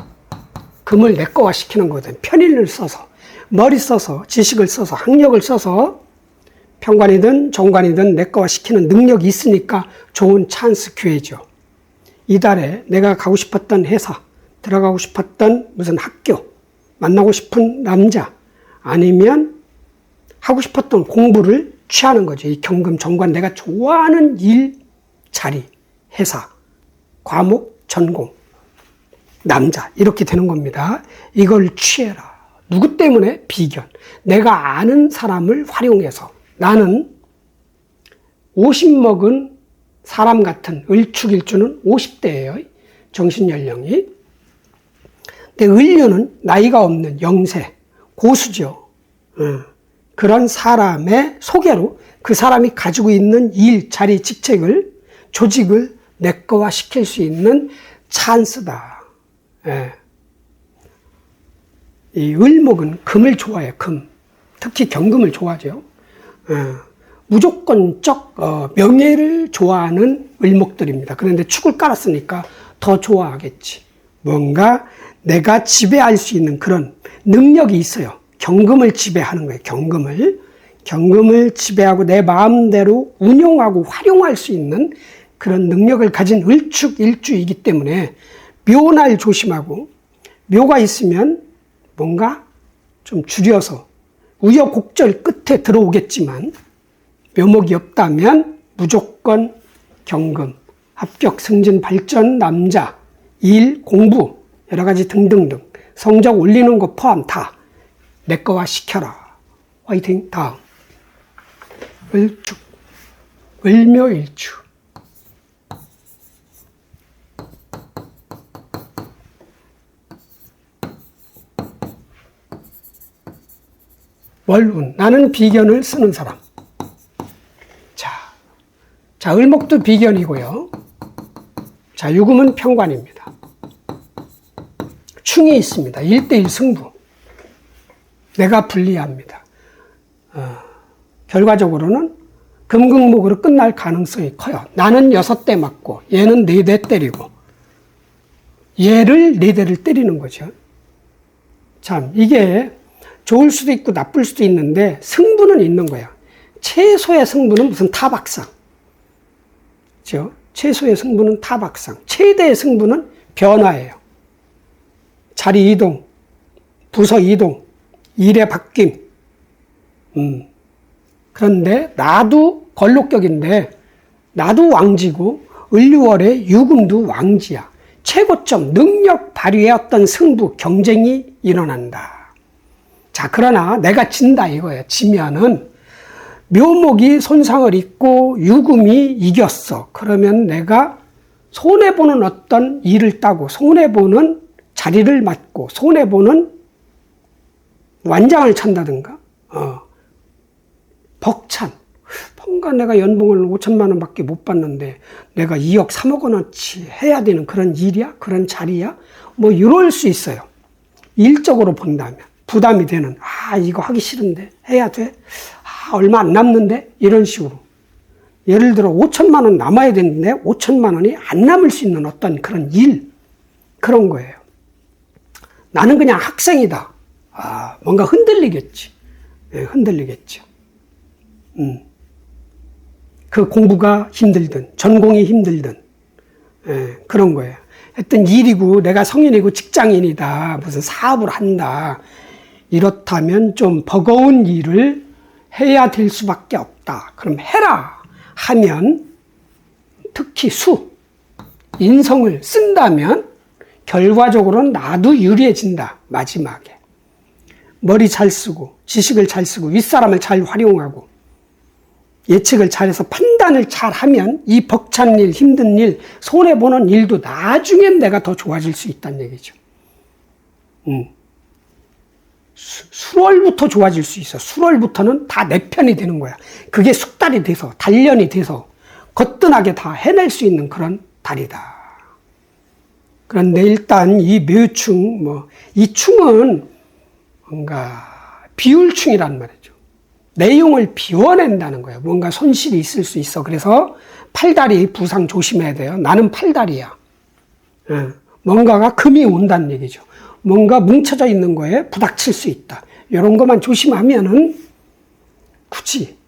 금을 내꺼화시키는 거거든. 편인을 써서, 머리 써서, 지식을 써서, 학력을 써서 편관이든 정관이든 내꺼화시키는 능력이 있으니까 좋은 찬스 기회죠. 이달에 내가 가고 싶었던 회사, 들어가고 싶었던 무슨 학교, 만나고 싶은 남자, 아니면 하고 싶었던 공부를 취하는 거죠. 이 경금, 정관, 내가 좋아하는 일, 자리, 회사, 과목, 전공, 남자 이렇게 되는 겁니다. 이걸 취해라. 누구 때문에? 비견. 내가 아는 사람을 활용해서 나는 50 먹은 사람 같은 을축일주는 50대예요. 정신연령이. 근데 을유는 나이가 없는 영세, 고수죠. 그런 사람의 소개로 그 사람이 가지고 있는 일, 자리, 직책을, 조직을 내꺼화 시킬 수 있는 찬스다. 이 을목은 금을 좋아해요. 금. 특히 경금을 좋아하죠. 무조건적 명예를 좋아하는 을목들입니다. 그런데 축을 깔았으니까 더 좋아하겠지. 뭔가 내가 지배할 수 있는 그런 능력이 있어요. 경금을 지배하는 거예요. 경금을. 경금을 지배하고 내 마음대로 운용하고 활용할 수 있는 그런 능력을 가진 을축일주이기 때문에 묘날 조심하고, 묘가 있으면 뭔가 좀 줄여서 우여곡절 끝에 들어오겠지만, 묘목이 없다면 무조건 경금, 합격, 승진, 발전, 남자, 일, 공부, 여러 가지 등등등 성적 올리는 거 포함 다 내 거와 시켜라. 화이팅. 다음 을축, 을묘일주. 월운, 나는 비견을 쓰는 사람. 자, 을목도 비견이고요. 자, 유금은 평관입니다. 충이 있습니다. 1대1 승부. 내가 불리합니다. 결과적으로는 금극목으로 끝날 가능성이 커요. 나는 6대 맞고 얘는 4대 때리고 얘를 4대를 때리는 거죠. 참, 이게 좋을 수도 있고 나쁠 수도 있는데 승부는 있는 거야. 최소의 승부는 무슨 타박상. 그렇죠? 최소의 승부는 타박상. 최대의 승부는 변화예요. 자리 이동, 부서 이동, 일의 바뀜. 그런데 나도 걸록격인데 나도 왕지고 을류월의 유금도 왕지야. 최고점, 능력 발휘의 어떤 승부, 경쟁이 일어난다. 자, 그러나 내가 진다 이거예요. 지면은 묘목이 손상을 입고 유금이 이겼어. 그러면 내가 손해보는 어떤 일을 따고 손해보는 자리를 맡고 손해보는 완장을 찬다든가 벅찬. 뭔가 내가 연봉을 5천만 원밖에 못 받는데 내가 2억 3억 원어치 해야 되는 그런 일이야? 그런 자리야? 뭐 이럴 수 있어요. 일적으로 본다면 부담이 되는, 이거 하기 싫은데 해야 돼? 얼마 안 남는데? 이런 식으로. 예를 들어 5천만 원 남아야 되는데 5천만 원이 안 남을 수 있는 어떤 그런 일, 그런 거예요. 나는 그냥 학생이다. 뭔가 흔들리겠지. 흔들리겠죠. 그 공부가 힘들든 전공이 힘들든 그런 거예요. 하여튼 일이고 내가 성인이고 직장인이다. 무슨 사업을 한다. 이렇다면 좀 버거운 일을 해야 될 수밖에 없다. 그럼 해라 하면 특히 인성을 쓴다면 결과적으로는 나도 유리해진다. 마지막에. 머리 잘 쓰고 지식을 잘 쓰고 윗사람을 잘 활용하고 예측을 잘해서 판단을 잘하면 이 벅찬 일, 힘든 일, 손해보는 일도 나중엔 내가 더 좋아질 수 있다는 얘기죠. 수월부터 좋아질 수 있어. 수월부터는 다 내 편이 되는 거야. 그게 숙달이 돼서 단련이 돼서 거뜬하게 다 해낼 수 있는 그런 달이다. 그런데 일단 이 묘충, 이 충은 뭔가 비율충이란 말이죠. 내용을 비워낸다는 거예요. 뭔가 손실이 있을 수 있어. 그래서 팔다리 부상 조심해야 돼요. 나는 팔다리야. 뭔가가 금이 온다는 얘기죠. 뭔가 뭉쳐져 있는 거에 부닥칠 수 있다. 이런 것만 조심하면은 굳이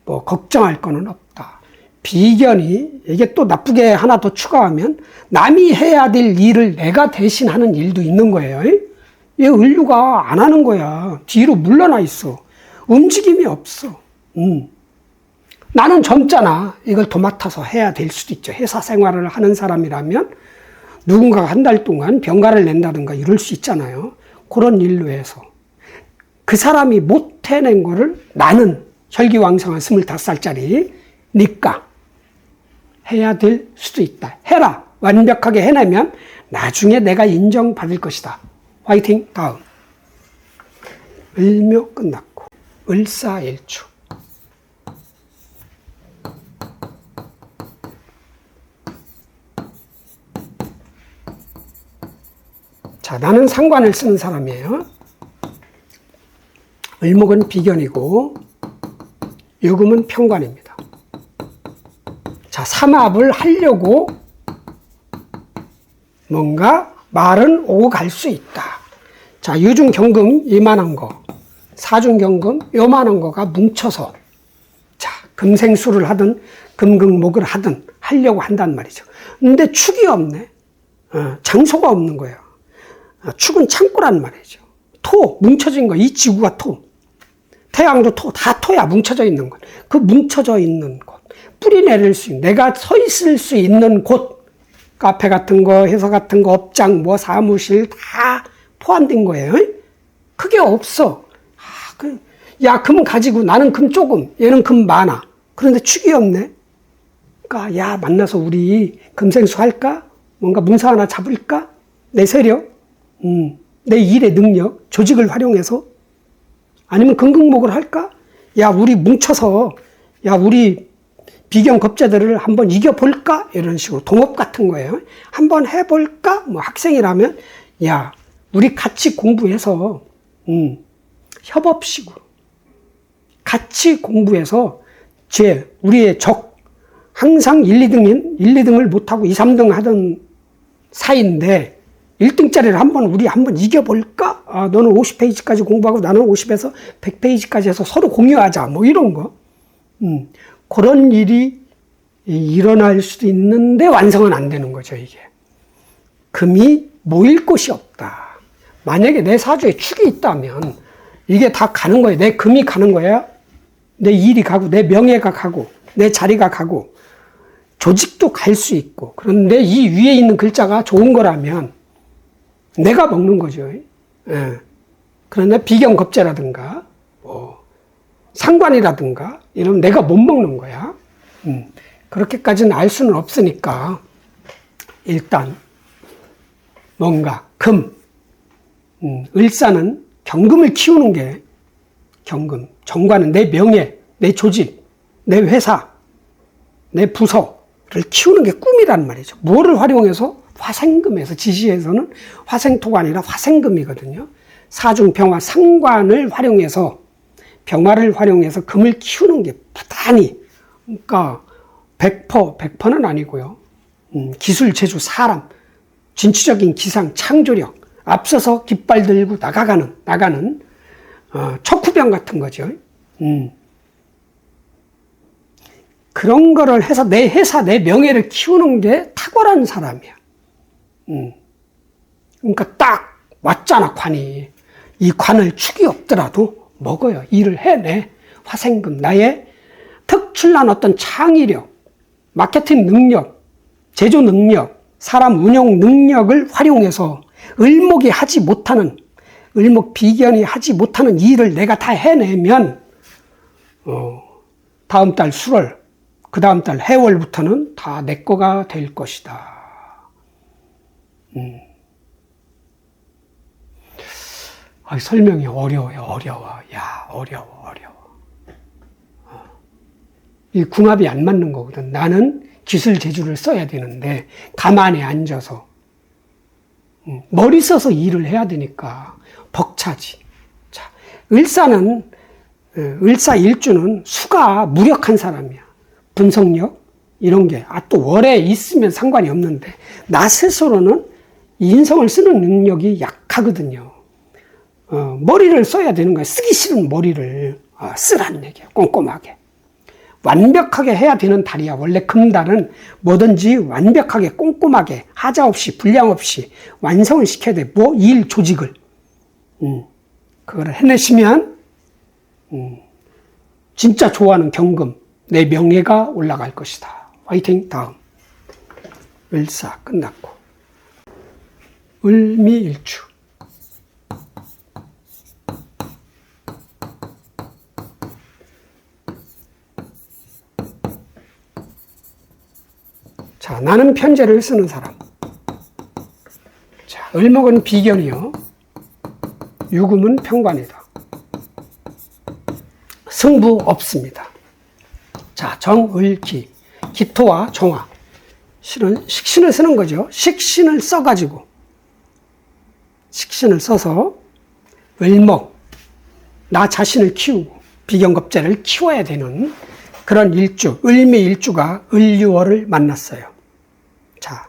걱정할 거는 없다. 비견이, 이게 또 나쁘게 하나 더 추가하면 남이 해야 될 일을 내가 대신하는 일도 있는 거예요. 얘 을류가 안 하는 거야. 뒤로 물러나 있어. 움직임이 없어. 나는 젊잖아. 이걸 도맡아서 해야 될 수도 있죠. 회사 생활을 하는 사람이라면 누군가가 한 달 동안 병가를 낸다든가 이럴 수 있잖아요. 그런 일로 해서. 그 사람이 못 해낸 거를 나는 혈기왕성한 25살짜리니까 해야 될 수도 있다. 해라. 완벽하게 해내면 나중에 내가 인정받을 것이다. 화이팅. 다음. 을묘 끝났고 을사일주. 자, 나는 상관을 쓰는 사람이에요. 을목은 비견이고 유금은 평관입니다. 자, 삼합을 하려고 뭔가 말은 오고 갈 수 있다. 자, 유중경금 이만한 거 사중경금 요만한 거가 뭉쳐서 자 금생수를 하든 금극목을 하든 하려고 한단 말이죠. 근데 축이 없네. 장소가 없는 거예요. 축은 창고란 말이죠. 토, 뭉쳐진 거. 이 지구가 토. 태양도 토. 다 토야. 뭉쳐져 있는 것. 그 뭉쳐져 있는 곳. 뿌리 내릴 수 있는, 내가 서 있을 수 있는 곳. 카페 같은 거, 회사 같은 거, 업장, 뭐 사무실 다 포함된 거예요. 그게 없어. 야, 금 가지고 나는 금 조금, 얘는 금 많아. 그런데 축이 없네. 그러니까 야, 만나서 우리 금생수 할까? 뭔가 문서 하나 잡을까? 내 세력, 내 일의 능력, 조직을 활용해서 아니면 금극목을 할까? 야, 우리 뭉쳐서 야, 우리 비경 겁재들을 한번 이겨볼까? 이런 식으로 동업 같은 거예요. 한번 해볼까? 뭐 학생이라면 야, 우리 같이 공부해서 협업식으로 같이 공부해서 우리의 적 항상 1, 2등을 못하고 2, 3등 하던 사이인데 1등짜리를 우리 한번 이겨볼까? 아, 너는 50페이지까지 공부하고 나는 50에서 100페이지까지 해서 서로 공유하자. 뭐 이런 거. 그런 일이 일어날 수도 있는데 완성은 안 되는 거죠, 이게. 금이 모일 곳이 없다. 만약에 내 사주에 축이 있다면 이게 다 가는 거예요. 내 금이 가는 거야. 내 일이 가고, 내 명예가 가고, 내 자리가 가고, 조직도 갈 수 있고. 그런데 이 위에 있는 글자가 좋은 거라면 내가 먹는 거죠. 예. 그런데 비경겁재라든가, 뭐, 상관이라든가, 이러면 내가 못 먹는 거야. 그렇게까지는 알 수는 없으니까, 일단, 뭔가, 금, 을사는 경금을 키우는 게, 경금, 정관은 내 명예, 내 조직, 내 회사, 내 부서를 키우는 게 꿈이란 말이죠. 뭐를 활용해서? 화생금에서, 지시에서는 화생토가 아니라 화생금이거든요. 사중병화 상관을 활용해서, 병화를 활용해서 금을 키우는 게 부단히, 그러니까 100%는 아니고요. 기술, 재주, 사람, 진취적인 기상, 창조력, 앞서서 깃발 들고 나가는 척후병 같은 거죠. 그런 거를 해서 내 회사, 내 명예를 키우는 게 탁월한 사람이야. 그러니까 딱 왔잖아, 관이. 이 관을 축이 없더라도 먹어요. 일을 해내. 화생금, 나의 특출난 어떤 창의력, 마케팅 능력, 제조 능력, 사람 운영 능력을 활용해서 을목이 하지 못하는, 을목 비견이 하지 못하는 일을 내가 다 해내면, 다음 달 수월, 그 다음 달 해월부터는 다 내 거가 될 것이다. 설명이 어려워요. 어려워. 이 궁합이 안 맞는 거거든. 나는 기술 재주를 써야 되는데 가만히 앉아서 머리 써서 일을 해야 되니까 벅차지. 자, 을사 일주는 수가 무력한 사람이야. 분석력 이런 게 또 월에 있으면 상관이 없는데 나 스스로는 인성을 쓰는 능력이 약하거든요. 머리를 써야 되는 거야. 쓰기 싫은 머리를 쓰라는 얘기야. 꼼꼼하게. 완벽하게 해야 되는 달이야. 원래 금달은 뭐든지 완벽하게 꼼꼼하게 하자 없이 불량 없이 완성을 시켜야 돼. 일 조직을. 그거를 해내시면 진짜 좋아하는 경금, 내 명예가 올라갈 것이다. 화이팅. 다음. 을사 끝났고. 을미일주. 자, 나는 편제를 쓰는 사람. 자, 을목은 비견이요. 유금은 평관이다. 승부 없습니다. 자, 정을기. 기토와 정화. 실은 식신을 쓰는 거죠. 식신을 써가지고. 식신을 써서 을목. 나 자신을 키우고 비견겁재를 키워야 되는 그런 일주, 을미일주가 을유월을 만났어요. 자,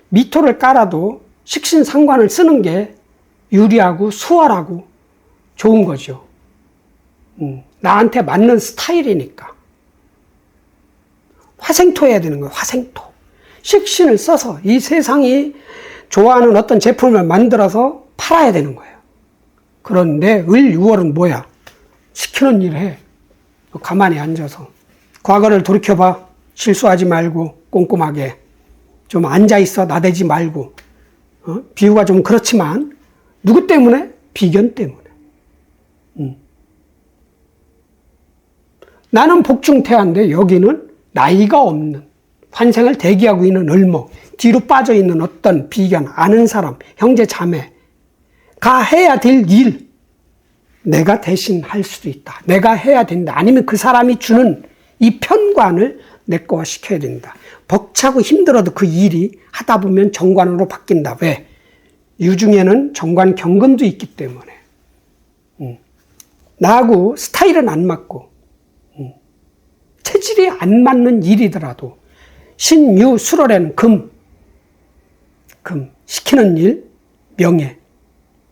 미토를 깔아도 식신상관을 쓰는 게 유리하고 수월하고 좋은 거죠. 나한테 맞는 스타일이니까. 화생토해야 되는 거예요. 화생토. 식신을 써서 이 세상이 좋아하는 어떤 제품을 만들어서 팔아야 되는 거예요. 그런데 을유월은 뭐야? 시키는 일 해. 가만히 앉아서. 과거를 돌이켜봐. 실수하지 말고 꼼꼼하게. 좀 앉아있어. 나대지 말고. 비유가 좀 그렇지만 누구 때문에? 비견 때문에. 나는 복중태한데 여기는 나이가 없는, 환생을 대기하고 있는 을목, 뒤로 빠져있는 어떤 비견, 아는 사람, 형제 자매가 해야 될 일, 내가 대신 할 수도 있다. 내가 해야 된다. 아니면 그 사람이 주는 이 편관을 내 거화 시켜야 된다. 벅차고 힘들어도 그 일이 하다 보면 정관으로 바뀐다. 왜? 유중에는 정관 경금도 있기 때문에. 나하고 스타일은 안 맞고 체질이 안 맞는 일이더라도 신유 수월에는 금 시키는 일, 명예,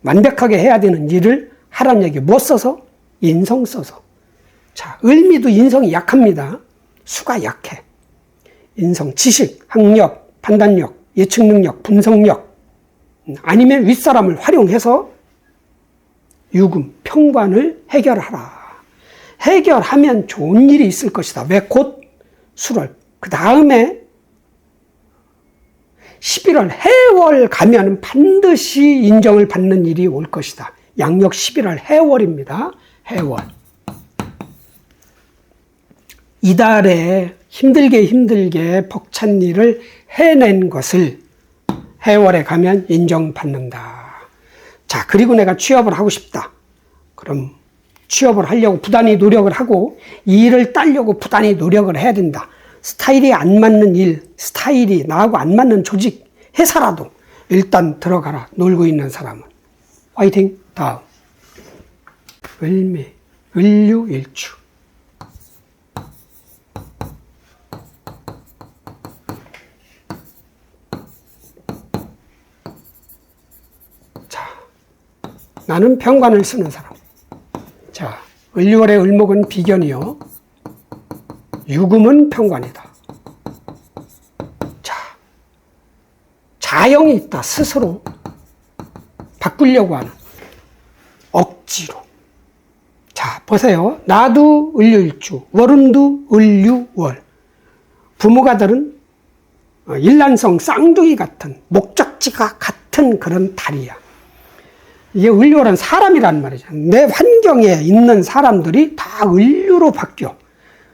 완벽하게 해야 되는 일을 하라는 얘기. 뭐 써서? 인성 써서. 자, 을미도 인성이 약합니다. 수가 약해. 인성, 지식, 학력, 판단력, 예측 능력, 분석력, 아니면 윗사람을 활용해서 유금, 평관을 해결하라. 해결하면 좋은 일이 있을 것이다. 왜? 곧 수월. 그 다음에 11월 해월 가면 반드시 인정을 받는 일이 올 것이다. 양력 11월 해월입니다. 해월. 이달에 힘들게 벅찬 일을 해낸 것을 해월에 가면 인정받는다. 자, 그리고 내가 취업을 하고 싶다. 그럼 취업을 하려고 부단히 노력을 하고 이 일을 따려고 부단히 노력을 해야 된다. 스타일이 안 맞는 일, 스타일이 나하고 안 맞는 조직, 회사라도 일단 들어가라. 놀고 있는 사람은. 화이팅. 다음. 을미, 을유일주. 자, 나는 평관을 쓰는 사람. 자, 을유월의 을목은 비견이요. 유금은 평관이다. 자, 자영이 있다. 스스로 바꾸려고 하는. 억지로. 자, 보세요. 나도 을유일주, 월운도 을유월. 부모가들은 일란성 쌍둥이 같은, 목적지가 같은 그런 달이야. 이게 을유월은 사람이란 말이죠. 내 환경에 있는 사람들이 다 을유로 바뀌어.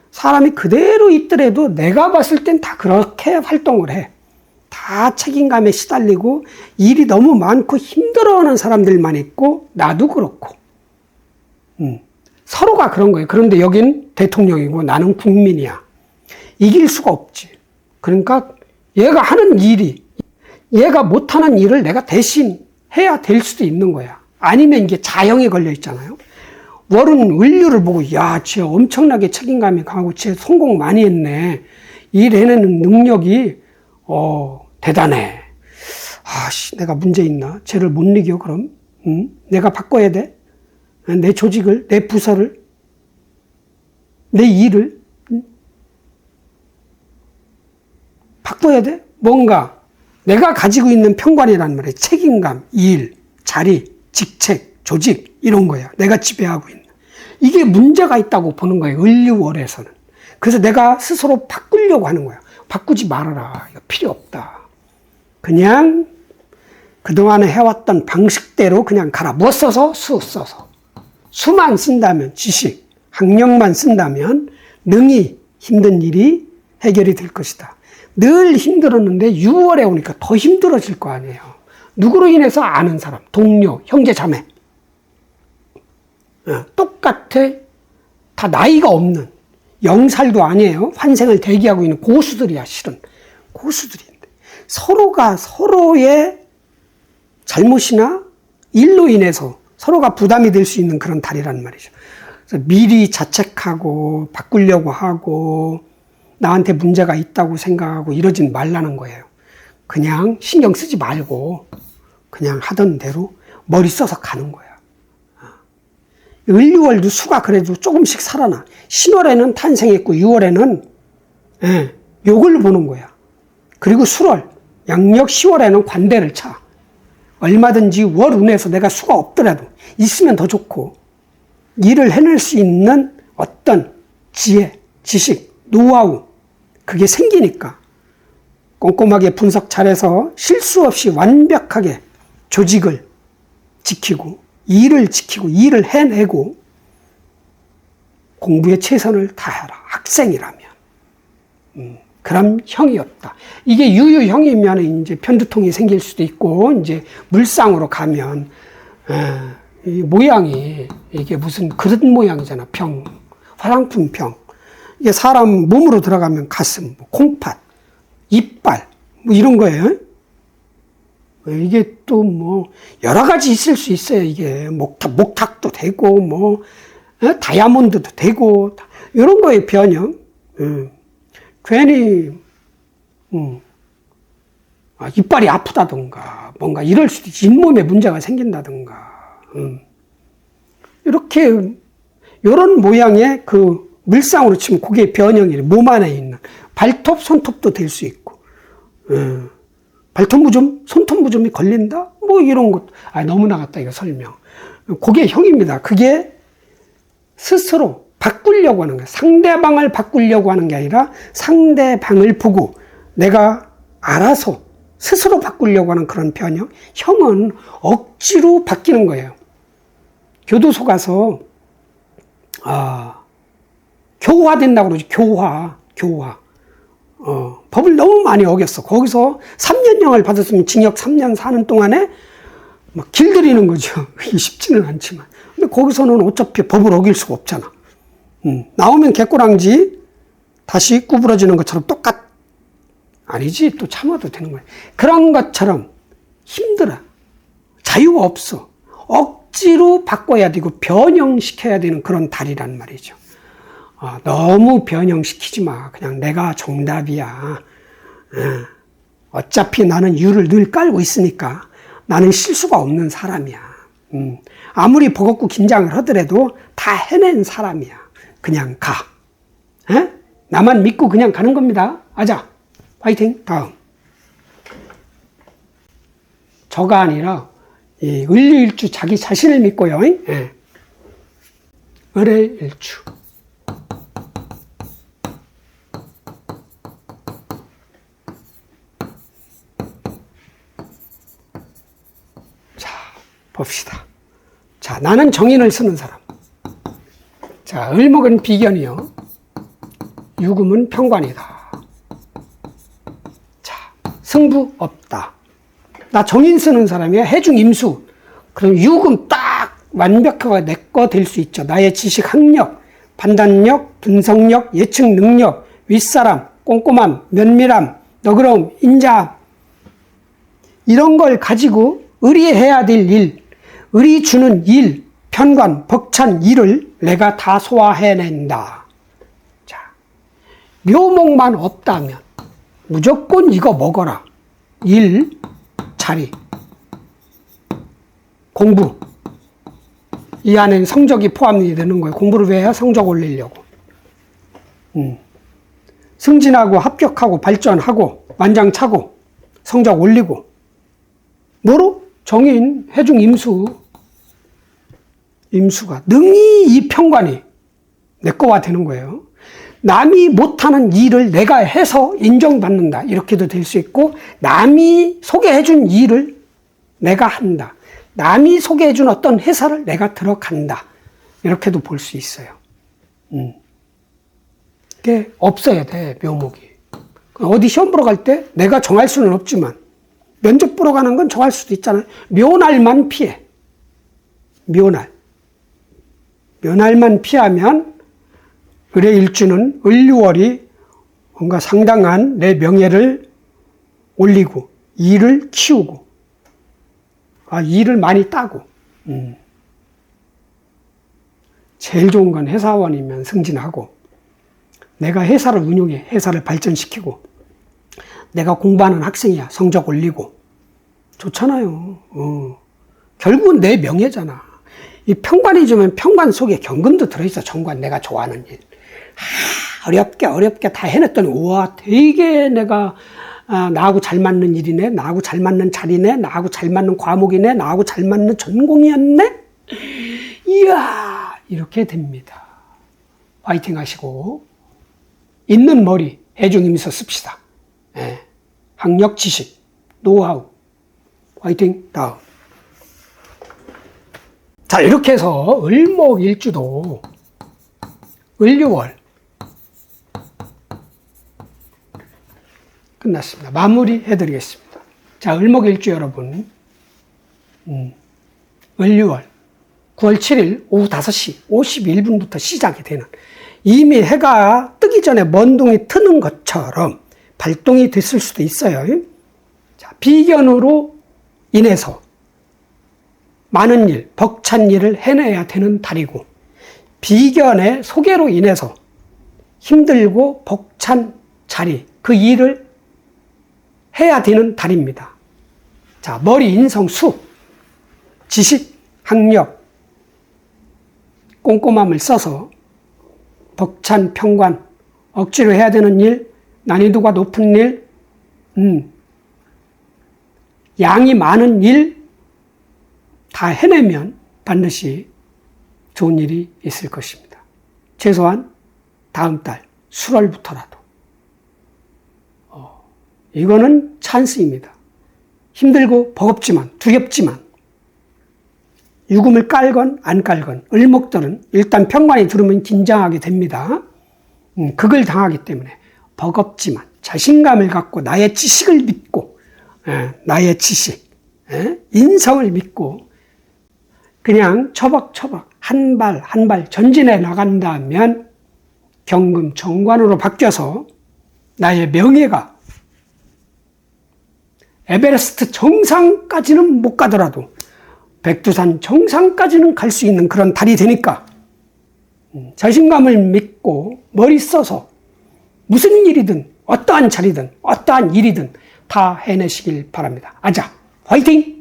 사람이 그대로 있더라도 내가 봤을 땐 다 그렇게 활동을 해. 다 책임감에 시달리고 일이 너무 많고 힘들어하는 사람들만 있고 나도 그렇고. 서로가 그런 거예요. 그런데 여긴 대통령이고 나는 국민이야. 이길 수가 없지. 그러니까 얘가 하는 일이, 얘가 못하는 일을 내가 대신 해야 될 수도 있는 거야. 아니면 이게 자형에 걸려 있잖아요. 월은 을유를 보고, 야, 쟤 엄청나게 책임감이 강하고 쟤 성공 많이 했네. 일 해내는 능력이 대단해. 아씨, 내가 문제 있나? 쟤를 못 이겨 그럼? 내가 바꿔야 돼? 내 조직을, 내 부서를, 내 일을 바꿔야 돼? 뭔가 내가 가지고 있는 평관이란 말이에요. 책임감, 일, 자리, 직책, 조직 이런 거야. 내가 지배하고 있는. 이게 문제가 있다고 보는 거예요. 을유월에서는. 그래서 내가 스스로 바꾸려고 하는 거야. 바꾸지 말아라. 이거 필요 없다. 그냥 그동안에 해왔던 방식대로 그냥 가라. 뭐 써서? 수 써서. 수만 쓴다면, 지식, 학력만 쓴다면 능히 힘든 일이 해결이 될 것이다. 늘 힘들었는데 6월에 오니까 더 힘들어질 거 아니에요. 누구로 인해서? 아는 사람, 동료, 형제, 자매. 똑같아. 다 나이가 없는, 0살도 아니에요. 환생을 대기하고 있는 고수들이야, 실은. 고수들인데. 서로가 서로의 잘못이나 일로 인해서 서로가 부담이 될 수 있는 그런 달이란 말이죠. 그래서 미리 자책하고 바꾸려고 하고 나한테 문제가 있다고 생각하고 이러진 말라는 거예요. 그냥 신경 쓰지 말고 그냥 하던 대로 머리 써서 가는 거야. 을유월도 수가 그래도 조금씩 살아나. 신월에는 탄생했고 6월에는 욕을 보는 거야. 그리고 술월, 양력 10월에는 관대를 차. 얼마든지 월운에서 내가 수가 없더라도 있으면 더 좋고 일을 해낼 수 있는 어떤 지혜, 지식, 노하우 그게 생기니까 꼼꼼하게 분석 잘해서 실수 없이 완벽하게 조직을 지키고 일을 해내고 공부에 최선을 다해라. 학생이라면. 그럼 형이 없다. 이게 유유형이면 이제 편두통이 생길 수도 있고, 이제 물상으로 가면, 이 모양이, 이게 무슨 그릇 모양이잖아. 병. 화장품 병. 이게 사람 몸으로 들어가면 가슴, 콩팥, 이빨, 뭐 이런 거예요. 이게 또 뭐, 여러 가지 있을 수 있어요. 이게 목탁도 되고, 뭐, 다이아몬드도 되고, 이런 거에 변형. 괜히, 이빨이 아프다던가, 뭔가 이럴 수도 있지. 잇몸에 문제가 생긴다던가, 이렇게, 요런 모양의 그 물상으로 치면 그게 변형이래. 몸 안에 있는. 발톱, 손톱도 될 수 있고, 발톱 무좀, 손톱 무좀이 걸린다? 뭐 이런 것. 너무 나갔다, 이거 설명. 그게 형입니다. 그게 스스로 바꾸려고 하는 거예요. 상대방을 바꾸려고 하는 게 아니라 상대방을 보고 내가 알아서 스스로 바꾸려고 하는 그런 변형. 형은 억지로 바뀌는 거예요. 교도소 가서 교화된다고 그러지. 교화. 법을 너무 많이 어겼어. 거기서 3년형을 받았으면 징역 3년 사는 동안에 막 길들이는 거죠. 이게 쉽지는 않지만. 근데 거기서는 어차피 법을 어길 수가 없잖아. 나오면 개꼬랑지 다시 구부러지는 것처럼 아니지. 또 참아도 되는 거야. 그런 것처럼 힘들어. 자유가 없어. 억지로 바꿔야 되고 변형시켜야 되는 그런 달이란 말이죠. 너무 변형시키지 마. 그냥 내가 정답이야. 어차피 나는 유를 늘 깔고 있으니까 나는 실수가 없는 사람이야. 아무리 버겁고 긴장을 하더라도 다 해낸 사람이야. 그냥 가. 나만 믿고 그냥 가는 겁니다. 아자. 화이팅. 다음. 저가 아니라 을유일주 자기 자신을 믿고요. 을의일주. 봅시다. 자, 나는 정인을 쓰는 사람. 자, 을목은 비견이요. 유금은 평관이다. 자, 승부 없다. 나 정인 쓰는 사람이야. 해중 임수. 그럼 유금 딱 완벽하게 내 거 될 수 있죠. 나의 지식 학력, 판단력, 분석력, 예측 능력, 윗사람, 꼼꼼함, 면밀함, 너그러움, 인자함. 이런 걸 가지고 의리해야 될 일, 을이 주는 일, 편관, 벅찬 일을 내가 다 소화해낸다. 자, 묘목만 없다면 무조건 이거 먹어라. 일, 자리, 공부. 이 안에는 성적이 포함이 되는 거예요. 공부를 왜 해요? 성적 올리려고. 승진하고 합격하고 발전하고 완장차고 성적 올리고. 뭐로? 정인, 해중, 임수가 능히 이 평관이 내 거가 되는 거예요. 남이 못하는 일을 내가 해서 인정받는다. 이렇게도 될 수 있고, 남이 소개해준 일을 내가 한다. 남이 소개해준 어떤 회사를 내가 들어간다. 이렇게도 볼 수 있어요. 그게 없어야 돼, 묘목이. 어디 시험 보러 갈 때 내가 정할 수는 없지만, 면접 보러 가는 건 정할 수도 있잖아요. 묘날만 피해. 묘날만 피하면 을의 일주는 을유월이 뭔가 상당한 내 명예를 올리고 일을 키우고 일을 많이 따고 제일 좋은 건 회사원이면 승진하고 내가 회사를 운영해 회사를 발전시키고 내가 공부하는 학생이야. 성적 올리고. 좋잖아요. 결국은 내 명예잖아. 이 평관이지만 평관 속에 경금도 들어있어. 정관, 내가 좋아하는 일. 어렵게 다 해냈더니, 우와, 되게 내가, 나하고 잘 맞는 일이네, 나하고 잘 맞는 자리네, 나하고 잘 맞는 과목이네, 나하고 잘 맞는 전공이었네? 이야, 이렇게 됩니다. 화이팅 하시고, 있는 머리, 애중임서 씁시다. 예. 학력, 지식, 노하우. 화이팅, 다음. 자, 이렇게 해서 을목일주도 을유월 끝났습니다. 마무리 해드리겠습니다. 자, 을목일주 여러분, 을유월 9월 7일 오후 5시 51분부터 시작이 되는, 이미 해가 뜨기 전에 먼둥이 트는 것처럼 발동이 됐을 수도 있어요. 자, 비견으로 인해서 많은 일, 벅찬 일을 해내야 되는 달이고, 비견의 소개로 인해서 힘들고 벅찬 자리, 그 일을 해야 되는 달입니다. 자, 머리, 인성, 수, 지식, 학력, 꼼꼼함을 써서 벅찬 평관, 억지로 해야 되는 일, 난이도가 높은 일, 양이 많은 일 다 해내면 반드시 좋은 일이 있을 것입니다. 최소한 다음 달 수월부터라도. 이거는 찬스입니다. 힘들고 버겁지만, 두렵지만, 유금을 깔건 안 깔건 을목들은 일단 평관이 들으면 긴장하게 됩니다. 극을 당하기 때문에 버겁지만 자신감을 갖고 나의 지식을 믿고, 나의 지식, 인성을 믿고 그냥 처박처박 한 발 한 발 전진해 나간다면 경금 정관으로 바뀌어서 나의 명예가 에베레스트 정상까지는 못 가더라도 백두산 정상까지는 갈 수 있는 그런 달이 되니까 자신감을 믿고 머리 써서 무슨 일이든 어떠한 자리든 어떠한 일이든 다 해내시길 바랍니다. 아자, 화이팅!